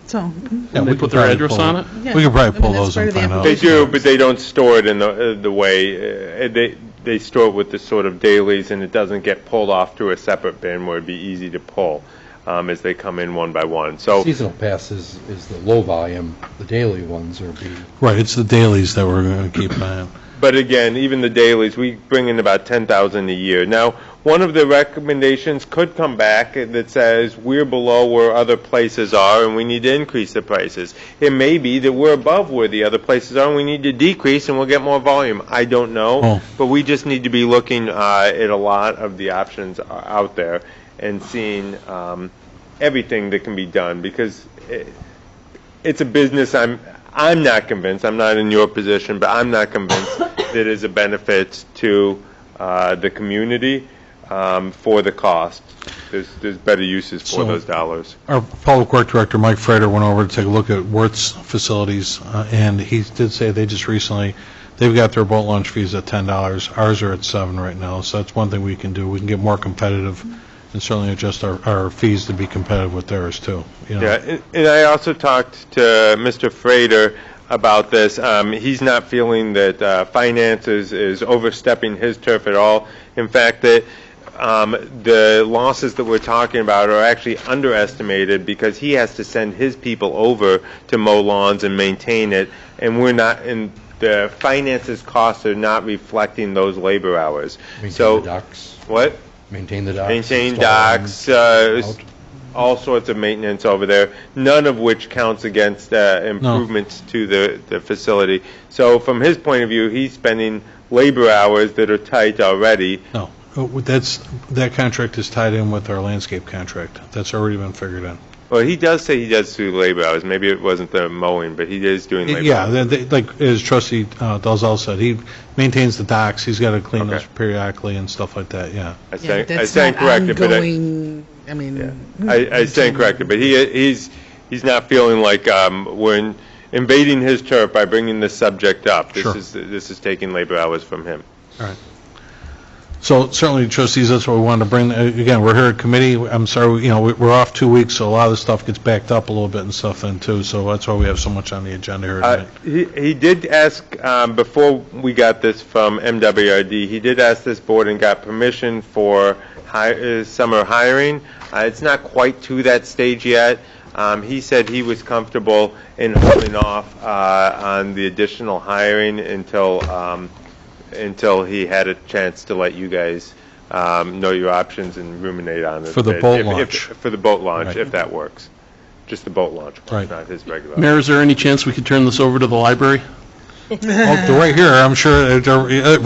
Speaker 3: So,
Speaker 1: Yeah,
Speaker 4: They put their address on it?
Speaker 3: yeah.
Speaker 1: We could probably pull
Speaker 3: that's
Speaker 1: those
Speaker 3: part
Speaker 1: and
Speaker 3: of the
Speaker 1: find out.
Speaker 15: they do, but they don't store it in the way they store it with the sort of dailies, and it doesn't get pulled off to a separate bin where it'd be easy to pull as they come in one by one. So
Speaker 6: Seasonal pass is the low volume, the daily ones are
Speaker 1: Right, it's the dailies that we're going to keep an eye on.
Speaker 15: But again, even the dailies, we bring in about 10,000 a year. Now, one of the recommendations could come back that says we're below where other places are and we need to increase the prices. It may be that we're above where the other places are and we need to decrease and we'll get more volume. I don't know, but we just need to be looking at a lot of the options out there and seeing everything that can be done, because it's a business. I'm not convinced, I'm not in your position, but I'm not convinced that it is a benefit to the community for the cost. There's better uses for those dollars. Our
Speaker 1: Public Works Director, Mike Frater, went over to take a look at Worth's facilities, and he did say they just recently, they've got their boat launch fees at $10. Ours are at $7 right now, so that's one thing we can do. We can get more competitive and certainly adjust our fees to be competitive with theirs, too. You know?
Speaker 15: Yeah, and I also talked to Mr. Frater about this. He's not feeling that finance is overstepping his turf at all. In fact, that the losses that we're talking about are actually underestimated because he has to send his people over to mow lawns and maintain it, and we're not, and the finances costs are not reflecting those labor hours.
Speaker 6: Maintain the docks.
Speaker 15: What?
Speaker 6: Maintain the docks.
Speaker 15: Maintain
Speaker 6: install
Speaker 15: docks, all sorts of maintenance over there, none of which counts against improvements to the facility. So from his point of view, he's spending labor hours that are tight already.
Speaker 1: No, that contract is tied in with our landscape contract. That's already been figured in.
Speaker 15: Well, he does say he does do labor hours. Maybe it wasn't the mowing, but he is doing labor hours.
Speaker 1: Yeah, like as Trustee Dalzell said, he maintains the docks. He's got to clean those periodically and stuff like that, yeah.
Speaker 15: I
Speaker 3: That's
Speaker 15: stand
Speaker 3: not
Speaker 15: corrected, but
Speaker 3: ongoing, I mean.
Speaker 15: I stand corrected, but he's not feeling like we're invading his turf by bringing this subject up.
Speaker 1: Sure.
Speaker 15: This is taking labor hours from him.
Speaker 1: All right. So certainly, trustees, that's what we wanted to bring. Again, we're here at committee. I'm sorry, we're off 2 weeks, so a lot of the stuff gets backed up a little bit and stuff then too. So that's why we have so much on the agenda here tonight.
Speaker 15: He did ask, before we got this from MWRD, he did ask this board and got permission for summer hiring. It's not quite to that stage yet. He said he was comfortable in holding off on the additional hiring until he had a chance to let you guys know your options and ruminate on it.
Speaker 1: For the boat launch.
Speaker 15: For the boat launch,
Speaker 1: Right.
Speaker 15: if that works. Just the boat launch,
Speaker 1: Right.
Speaker 15: not his regular.
Speaker 4: Mayor, is there any chance we could turn this over to the library?
Speaker 1: They're right here, I'm sure.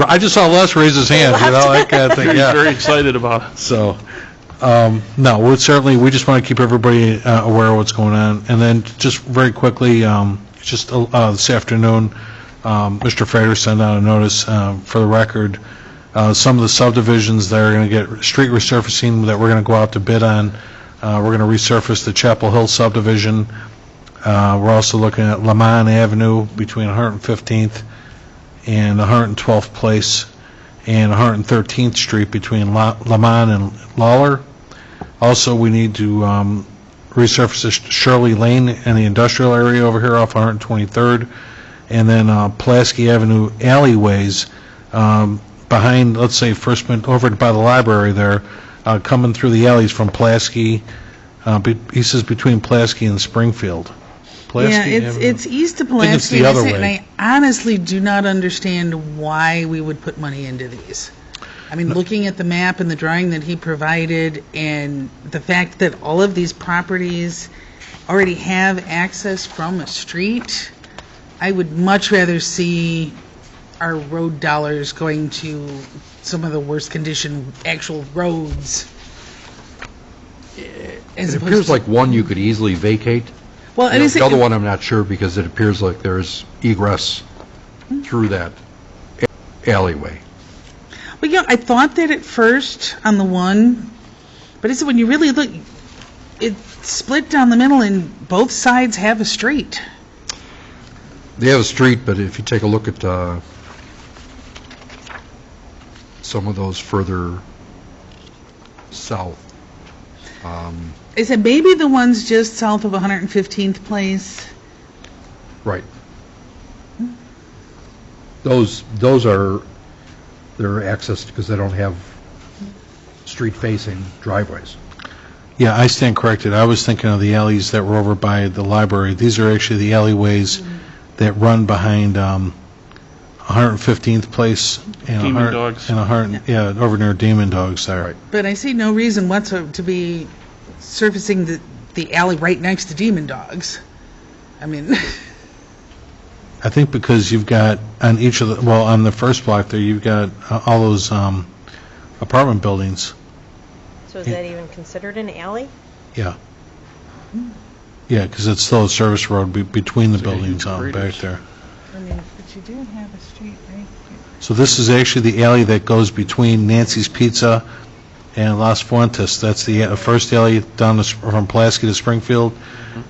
Speaker 1: I just saw Les raise his hand, that kind of thing,
Speaker 4: He's
Speaker 1: yeah.
Speaker 4: very excited about it.
Speaker 1: So, no, we just want to keep everybody aware of what's going on. And then just very quickly, just this afternoon, Mr. Frater sent out a notice for the record. Some of the subdivisions that are going to get street resurfacing that we're going to go out to bid on, we're going to resurface the Chapel Hill subdivision. We're also looking at Lamont Avenue between 115th and 112th Place and 113th Street between Lamont and Lawler. Also, we need to resurface Shirley Lane and the industrial area over here off 123rd. And then Pulaski Avenue alleyways behind, let's say, over by the library there, coming through the alleys from Pulaski, he says between Pulaski and Springfield. Pulaski
Speaker 3: It's east of
Speaker 1: I think it's
Speaker 3: Pulaski,
Speaker 1: the other
Speaker 3: and
Speaker 1: way.
Speaker 3: I honestly do not understand why we would put money into these. I mean, looking at the map and the drawing that he provided, and the fact that all of these properties already have access from a street, I would much rather see our road dollars going to some of the worst condition actual roads.
Speaker 6: It appears like one you could easily vacate.
Speaker 3: Well, and
Speaker 6: The other one, I'm not sure, because it appears like there's egress through that alleyway.
Speaker 3: Well, yeah, I thought that at first on the one, but it's when you really look, it's split down the middle and both sides have a street.
Speaker 6: They have a street, but if you take a look at some of those further south,
Speaker 3: I said maybe the ones just south of 115th Place.
Speaker 6: right. Those are, they're accessed because they don't have street-facing driveways.
Speaker 1: Yeah, I stand corrected. I was thinking of the alleys that were over by the library. These are actually the alleyways that run behind 115th Place and
Speaker 4: Demon Dogs.
Speaker 1: and over near Demon Dogs there.
Speaker 6: Right.
Speaker 3: But I see no reason whatsoever to be surfacing the alley right next to Demon Dogs. I mean,
Speaker 1: I think because you've got on each of the, on the first block there, you've got all those apartment buildings.
Speaker 2: So is that even considered an alley?
Speaker 1: Yeah. Yeah, because it's still a service road between the buildings back
Speaker 4: graders.
Speaker 1: there.
Speaker 3: I mean, but you do have a street right here.
Speaker 1: So this is actually the alley that goes between Nancy's Pizza and Las Fuentes. That's the first alley down from Pulaski to Springfield,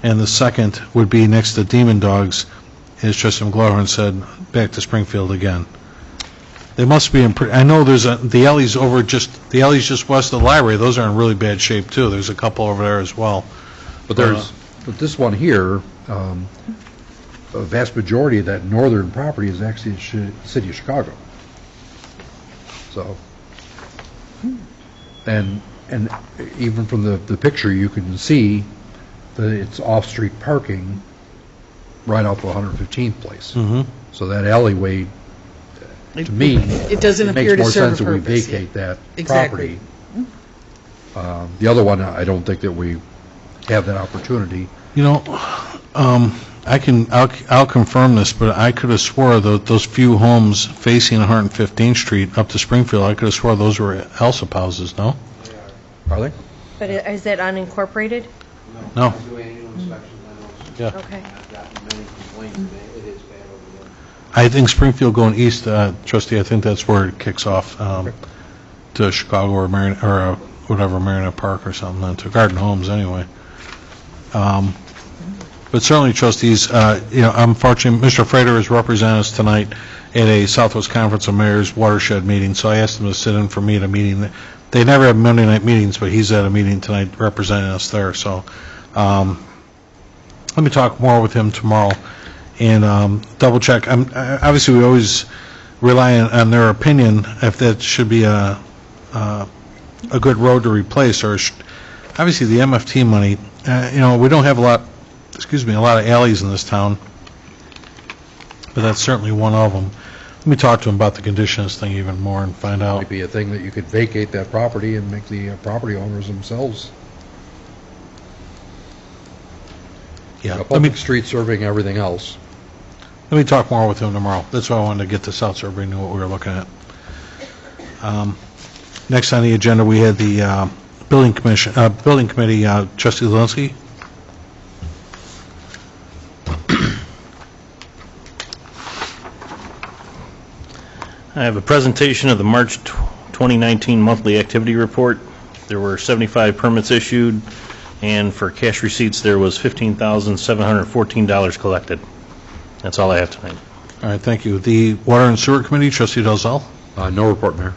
Speaker 1: and the second would be next to Demon Dogs, as Trustee McLaughlin said, back to Springfield again. They must be I know the alleys the alleys just west of the library, those are in really bad shape too. There's a couple over there as well.
Speaker 6: But but this one here, a vast majority of that northern property is actually in the city of Chicago. So, and even from the picture, you can see that it's off-street parking right off of 115th Place. So that alleyway, to me,
Speaker 3: It doesn't appear to
Speaker 6: makes more
Speaker 3: serve a
Speaker 6: sense that we
Speaker 3: purpose.
Speaker 6: vacate that
Speaker 3: Exactly.
Speaker 6: property. The other one, I don't think that we have that opportunity.
Speaker 1: You know, I'll confirm this, but I could have swore that those few homes facing 115th Street up to Springfield, I could have swore those were Alsip houses, no?
Speaker 6: Are they?
Speaker 2: But is that unincorporated?
Speaker 1: No.
Speaker 11: I do annual inspections, I know.
Speaker 1: Yeah.
Speaker 2: Okay.
Speaker 11: I've gotten many complaints, and it is bad over there.
Speaker 1: I think Springfield going east, trustee, I think that's where it kicks off to Chicago or Marionette Park or something, to Garden Homes anyway. But certainly, trustees, I'm fortunate, Mr. Frater has represented us tonight at a Southwest Conference of Mayors watershed meeting, so I asked him to sit in for me at a meeting. They never have Monday night meetings, but he's at a meeting tonight representing us there, so let me talk more with him tomorrow and double check. Obviously, we always rely on their opinion if that should be a good road to replace, or obviously the MFT money, we don't have a lot of alleys in this town, but that's certainly one of them. Let me talk to him about the conditions thing even more and find out.
Speaker 6: Might be a thing that you could vacate that property and make the property owners themselves.
Speaker 1: Yeah,
Speaker 6: A public street serving everything else.
Speaker 1: let me talk more with him tomorrow. That's why I wanted to get this out so everybody knew what we were looking at. Next on the agenda, we had the building committee, trustee Zelinski.
Speaker 5: I have a presentation of the March 2019 monthly activity report. There were 75 permits issued, and for cash receipts, there was $15,714 collected. That's all I have tonight.
Speaker 1: All right, thank you. The water and sewer committee, trustee Dalzell.
Speaker 6: No report, Mayor.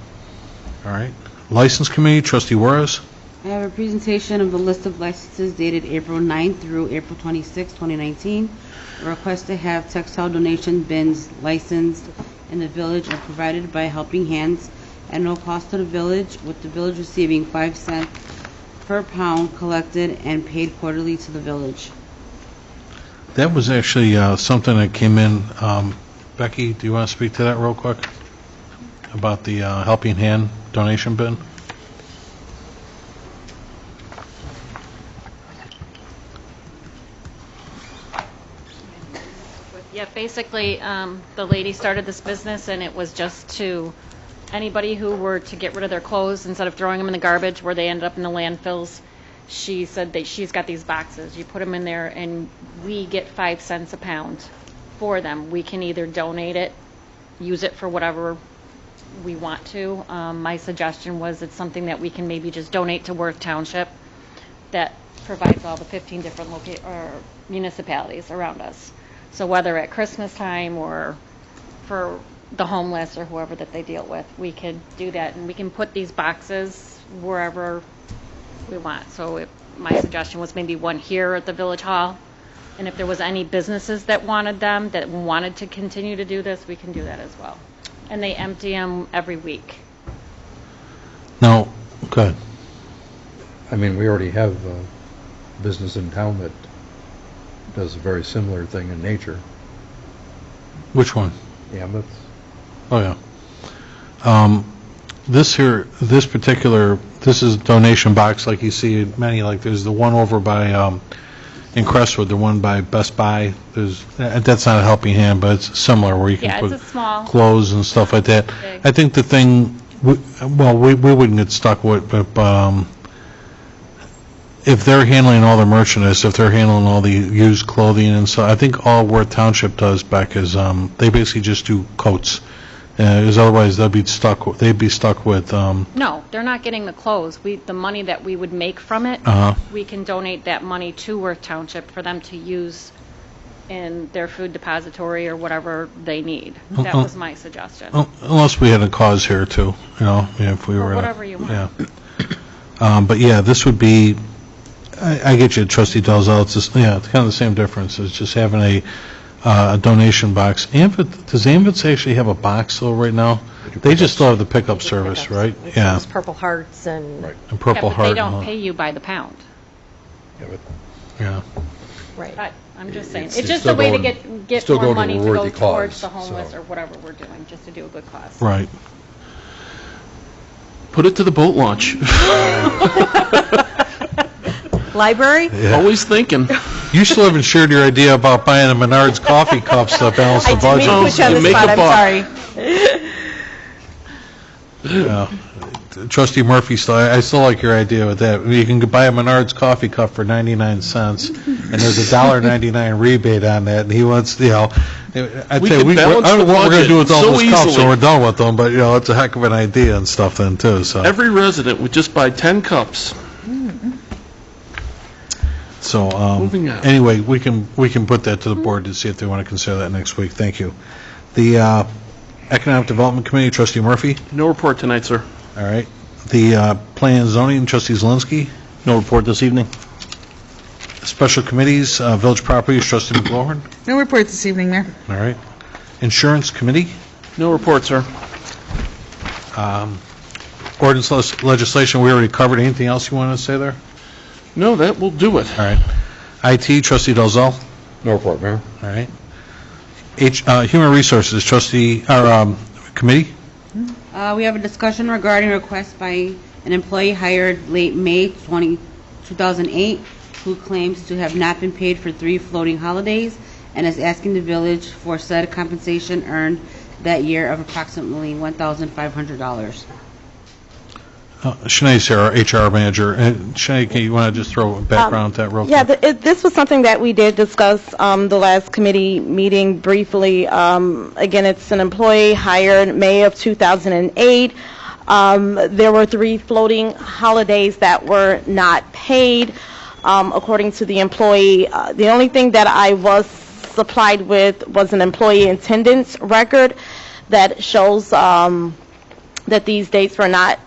Speaker 1: All right. License committee, trustee Juarez.
Speaker 14: I have a presentation of the list of licenses dated April 9th through April 26, 2019. A request to have textile donation bins licensed in the village are provided by Helping Hands at no cost to the village, with the village receiving 5 cents per pound collected and paid quarterly to the village.
Speaker 1: That was actually something that came in. Becky, do you want to speak to that real quick? About the Helping Hand donation bin?
Speaker 12: Yeah, basically, the lady started this business, and it was just to anybody who were to get rid of their clothes, instead of throwing them in the garbage where they ended up in the landfills. She said that she's got these boxes. You put them in there, and we get 5 cents a pound for them. We can either donate it, use it for whatever we want to. My suggestion was it's something that we can maybe just donate to Worth Township that provides all the 15 different municipalities around us. So whether at Christmas time or for the homeless or whoever that they deal with, we could do that, and we can put these boxes wherever we want. So my suggestion was maybe one here at the Village Hall, and if there was any businesses that wanted them, that wanted to continue to do this, we can do that as well. And they empty them every week.
Speaker 1: No, good.
Speaker 6: I mean, we already have a business in town that does a very similar thing in nature.
Speaker 1: Which one?
Speaker 6: Yeah, but
Speaker 1: Oh, yeah. This is a donation box like you see in many, like there's the one over by, in Crestwood, the one by Best Buy. That's not a Helping Hand, but it's similar where you can
Speaker 12: Yeah,
Speaker 1: put
Speaker 12: it's a small.
Speaker 1: clothes and stuff like that.
Speaker 12: Big.
Speaker 1: I think the thing, we wouldn't get stuck with, but if they're handling all the merchandise, if they're handling all the used clothing and so, I think all Worth Township does, Beck, is they basically just do coats. Because otherwise they'd be stuck with,
Speaker 12: No, they're not getting the clothes. The money that we would make from it, we can donate that money to Worth Township for them to use in their food depository or whatever they need. That was my suggestion.
Speaker 1: Unless we had a cause here too, if we were.
Speaker 12: Or whatever you want.
Speaker 1: Yeah. But yeah, this would be, I get you, Trustee Dalzell, it's just, it's kind of the same difference. It's just having a donation box. Does Ambits actually have a box though right now? They just still have the pickup service, right? Yeah.
Speaker 2: Those Purple Hearts and...
Speaker 1: And Purple
Speaker 12: Yeah, but
Speaker 1: Heart.
Speaker 12: they don't pay you by the pound.
Speaker 1: Yeah.
Speaker 2: Right.
Speaker 12: But I'm just saying,
Speaker 6: It's
Speaker 12: it's just
Speaker 6: still
Speaker 12: a way to
Speaker 6: going-
Speaker 12: get
Speaker 6: still
Speaker 12: more
Speaker 6: going to
Speaker 12: money
Speaker 6: a
Speaker 12: to go
Speaker 6: worthy
Speaker 12: towards
Speaker 6: cause,
Speaker 12: the homeless
Speaker 6: so.
Speaker 12: or whatever we're doing, just to do a good cause.
Speaker 1: Right.
Speaker 4: Put it to the boat launch.
Speaker 2: Library?
Speaker 4: Always thinking.
Speaker 1: You still haven't shared your idea about buying a Menards coffee cups to balance the
Speaker 2: I didn't mean to
Speaker 1: budget.
Speaker 2: put you on the
Speaker 4: Make a
Speaker 2: spot, I'm
Speaker 4: buck.
Speaker 2: sorry.
Speaker 1: Yeah. Trustee Murphy, I still like your idea with that. You can buy a Menards coffee cup for 99 cents, and there's a $1.99 rebate on that, and he wants, I'd
Speaker 4: We
Speaker 1: say,
Speaker 4: can
Speaker 1: I
Speaker 4: balance
Speaker 1: don't know
Speaker 4: the
Speaker 1: what we're going to do with all
Speaker 4: budget
Speaker 1: those
Speaker 4: so
Speaker 1: cups when
Speaker 4: easily.
Speaker 1: we're done with them, but, it's a heck of an idea and stuff then, too, so.
Speaker 4: Every resident would just buy 10 cups.
Speaker 1: So,
Speaker 4: Moving on.
Speaker 1: anyway, we can put that to the board to see if they want to consider that next week. Thank you. The Economic Development Committee, Trustee Murphy.
Speaker 4: No report tonight, sir.
Speaker 1: All right. The Plan and Zoning, Trustee Zelinski.
Speaker 5: No report this evening.
Speaker 1: Special Committees, Village Properties, Trustee McGlowan.
Speaker 3: No report this evening, Mayor.
Speaker 1: All right. Insurance Committee,
Speaker 4: No report, sir.
Speaker 1: Ordinance Legislation, we already covered. Anything else you want to say there?
Speaker 4: No, that will do it.
Speaker 1: All right. IT, Trustee Dalzell.
Speaker 6: No report, Mayor.
Speaker 1: All right. Human Resources, Committee.
Speaker 14: We have a discussion regarding request by an employee hired late May 2008 who claims to have not been paid for 3 floating holidays and is asking the village for said compensation earned that year of approximately $1,500.
Speaker 1: Shanae's here, our HR manager. Shanae, you want to just throw a background to that real quick?
Speaker 2: Yeah, this was something that we did discuss the last committee meeting briefly. Again, it's an employee hired May of 2008. There were 3 floating holidays that were not paid, according to the employee. The only thing that I was supplied with was an employee attendance record that shows that these dates were not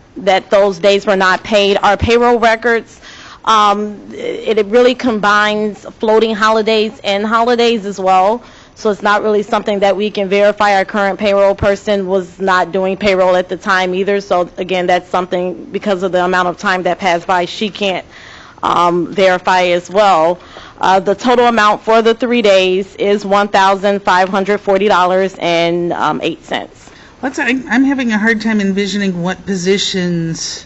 Speaker 2: those days were not paid. Our payroll records, it really combines floating holidays and holidays as well. So it's not really something that we can verify. Our current payroll person was not doing payroll at the time either. So again, that's something, because of the amount of time that passed by, she can't verify as well. The total amount for the 3 days is $1,540.08.
Speaker 3: I'm having a hard time envisioning what positions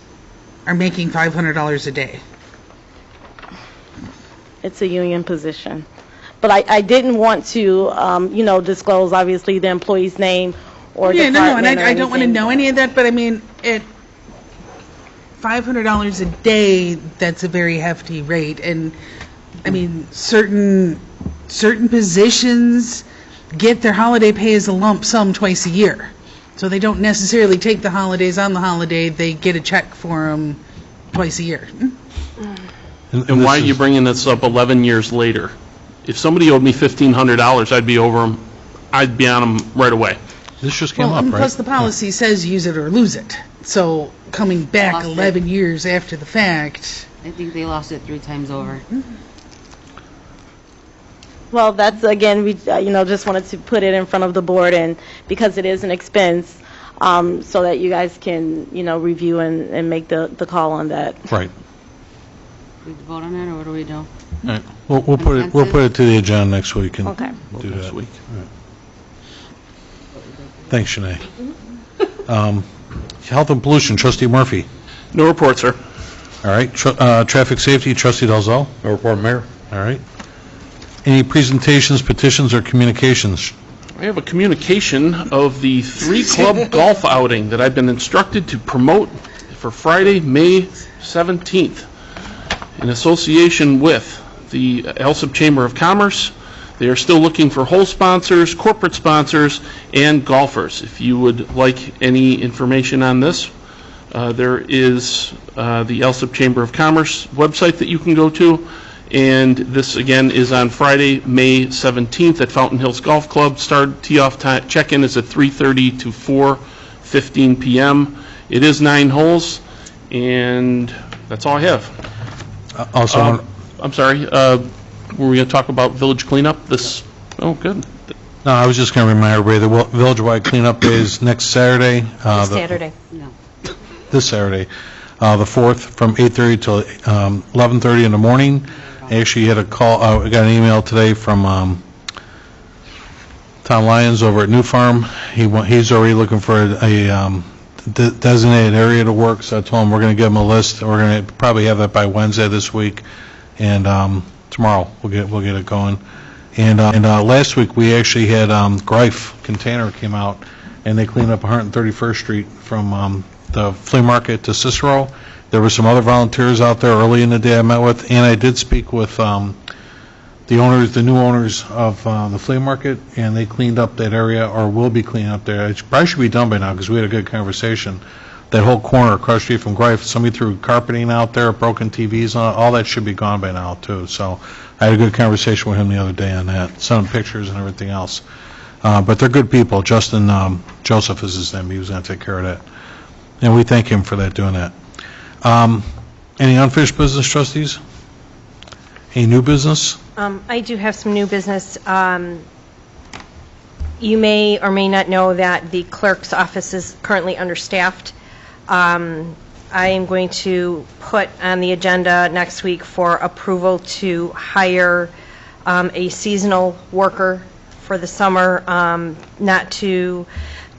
Speaker 3: are making $500 a day.
Speaker 2: It's a union position. But I didn't want to, disclose, obviously, the employee's name or
Speaker 3: And
Speaker 2: department or
Speaker 3: I don't want to
Speaker 2: anything.
Speaker 3: know any of that, but I mean, at $500 a day, that's a very hefty rate, and I mean, certain positions get their holiday pay as a lump sum twice a year. So they don't necessarily take the holidays on the holiday, they get a check for them twice a year.
Speaker 4: And why are you bringing this up 11 years later? If somebody owed me $1,500, I'd be over them. I'd be on them right away.
Speaker 1: This just came
Speaker 3: Well,
Speaker 1: up,
Speaker 3: and
Speaker 1: right?
Speaker 3: plus the policy says use it or lose it. So coming back
Speaker 14: Lost it.
Speaker 3: 11 years after the fact,
Speaker 14: I think they lost it 3 times over.
Speaker 2: Well, that's, again, we, just wanted to put it in front of the board, and because it is an expense, so that you guys can, review and make the call on that.
Speaker 1: Right.
Speaker 14: We vote on that, or what do we do?
Speaker 1: All right. We'll put it to the agenda next week and
Speaker 2: Okay.
Speaker 1: do
Speaker 4: Next
Speaker 1: that.
Speaker 4: week.
Speaker 1: All right. Thanks, Shanae. Health and Pollution, Trustee Murphy.
Speaker 4: No report, sir.
Speaker 1: All right. Traffic Safety, Trustee Dalzell.
Speaker 6: No report, Mayor.
Speaker 1: All right. Any presentations, petitions, or communications?
Speaker 4: I have a communication of the 3-club golf outing that I've been instructed to promote for Friday, May 17th, in association with the Alsip Chamber of Commerce. They are still looking for hole sponsors, corporate sponsors, and golfers. If you would like any information on this, there is the Alsip Chamber of Commerce website that you can go to, And this, again, is on Friday, May 17th at Fountain Hills Golf Club. Start tee-off time, check-in is at 3:30 to 4:15 p.m. It is 9 holes, and that's all I have.
Speaker 1: Also,
Speaker 4: I'm sorry, were we going to talk about village cleanup this, oh, good.
Speaker 1: no, I was just going to remind everybody, the village-wide cleanup day is next Saturday.
Speaker 2: Saturday.
Speaker 1: This Saturday, the 4th, from 8:30 till 11:30 in the morning. I actually had a call, I got an email today from Tom Lyons over at New Farm. He's already looking for a designated area to work, so I told him we're going to give him a list. We're going to probably have that by Wednesday this week, and tomorrow we'll get it going. And last week we actually had Greif Container came out, and they cleaned up 131st Street from the flea market to Cicero. There were some other volunteers out there early in the day I met with, and I did speak with the new owners of the flea market, and they cleaned up that area, or will be cleaning up there. It probably should be done by now, because we had a good conversation. That whole corner across the street from Greif, somebody threw carpeting out there, broken TVs on it, all that should be gone by now, too. So I had a good conversation with him the other day on that, sent him pictures and everything else. But they're good people. Justin Joseph is his name. He was going to take care of that. And we thank him for that, doing that. Any unfinished business, trustees? Any new business?
Speaker 2: I do have some new business. You may or may not know that the clerk's office is currently understaffed. I am going to put on the agenda next week for approval to hire a seasonal worker for the summer, not to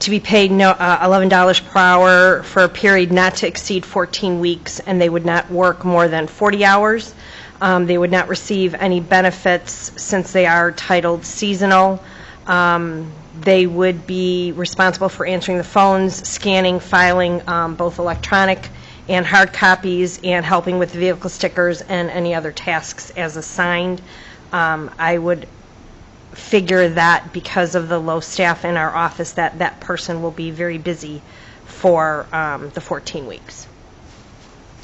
Speaker 2: be paid $11 per hour for a period not to exceed 14 weeks, and they would not work more than 40 hours. They would not receive any benefits since they are titled seasonal. They would be responsible for answering the phones, scanning, filing both electronic and hard copies, and helping with vehicle stickers and any other tasks as assigned. I would figure that because of the low staff in our office, that person will be very busy for the 14 weeks.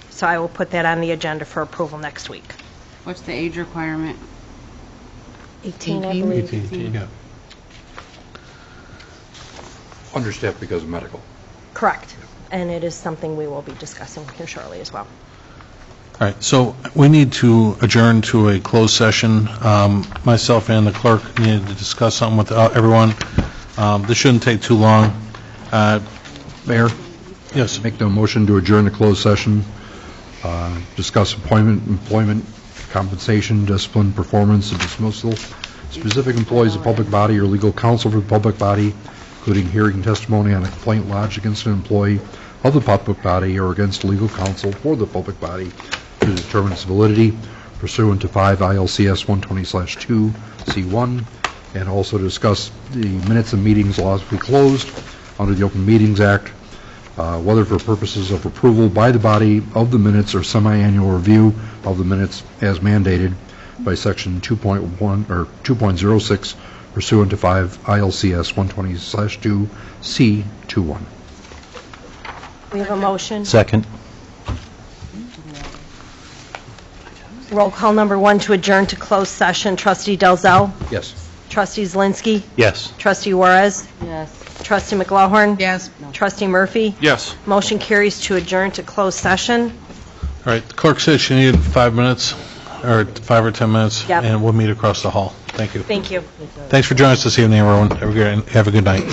Speaker 2: So I will put that on the agenda for approval next week.
Speaker 14: What's the age requirement?
Speaker 2: 18, I believe.
Speaker 1: 18, yeah.
Speaker 6: Understaffed because of medical.
Speaker 2: Correct. And it is something we will be discussing here shortly as well.
Speaker 1: All right, so we need to adjourn to a closed session. Myself and the clerk needed to discuss something with everyone. This shouldn't take too long.
Speaker 6: Mayor?
Speaker 1: Yes.
Speaker 6: Make the motion to adjourn the closed session, discuss employment, compensation, discipline, performance, and dismissal, specific employees of public body or legal counsel for the public body, including hearing testimony on a complaint lodged against an employee of the public body or against legal counsel for the public body to determine its validity pursuant to 5 ILCS 120/2 C1, and also discuss the minutes of meetings lawfully be closed under the Open Meetings Act, whether for purposes of approval by the body of the minutes or semi-annual review of the minutes as mandated by Section 2.1 or 2.06 pursuant to 5 ILCS 120/2 C21.
Speaker 2: We have a motion.
Speaker 5: Second.
Speaker 2: Roll call number 1 to adjourn to closed session. Trustee Dalzell?
Speaker 6: Yes.
Speaker 2: Trustee Zelinski?
Speaker 5: Yes.
Speaker 2: Trustee Juarez?
Speaker 14: Yes.
Speaker 2: Trustee McLaughlin?
Speaker 3: Yes.
Speaker 2: Trustee Murphy?
Speaker 4: Yes.
Speaker 2: Motion carries to adjourn to closed session.
Speaker 1: All right, the clerk said she needed 5 minutes, or 5 or 10 minutes,
Speaker 2: Yep.
Speaker 1: and we'll meet across the hall. Thank you.
Speaker 2: Thank you.
Speaker 1: Thanks for joining us this evening, everyone. Have a good night.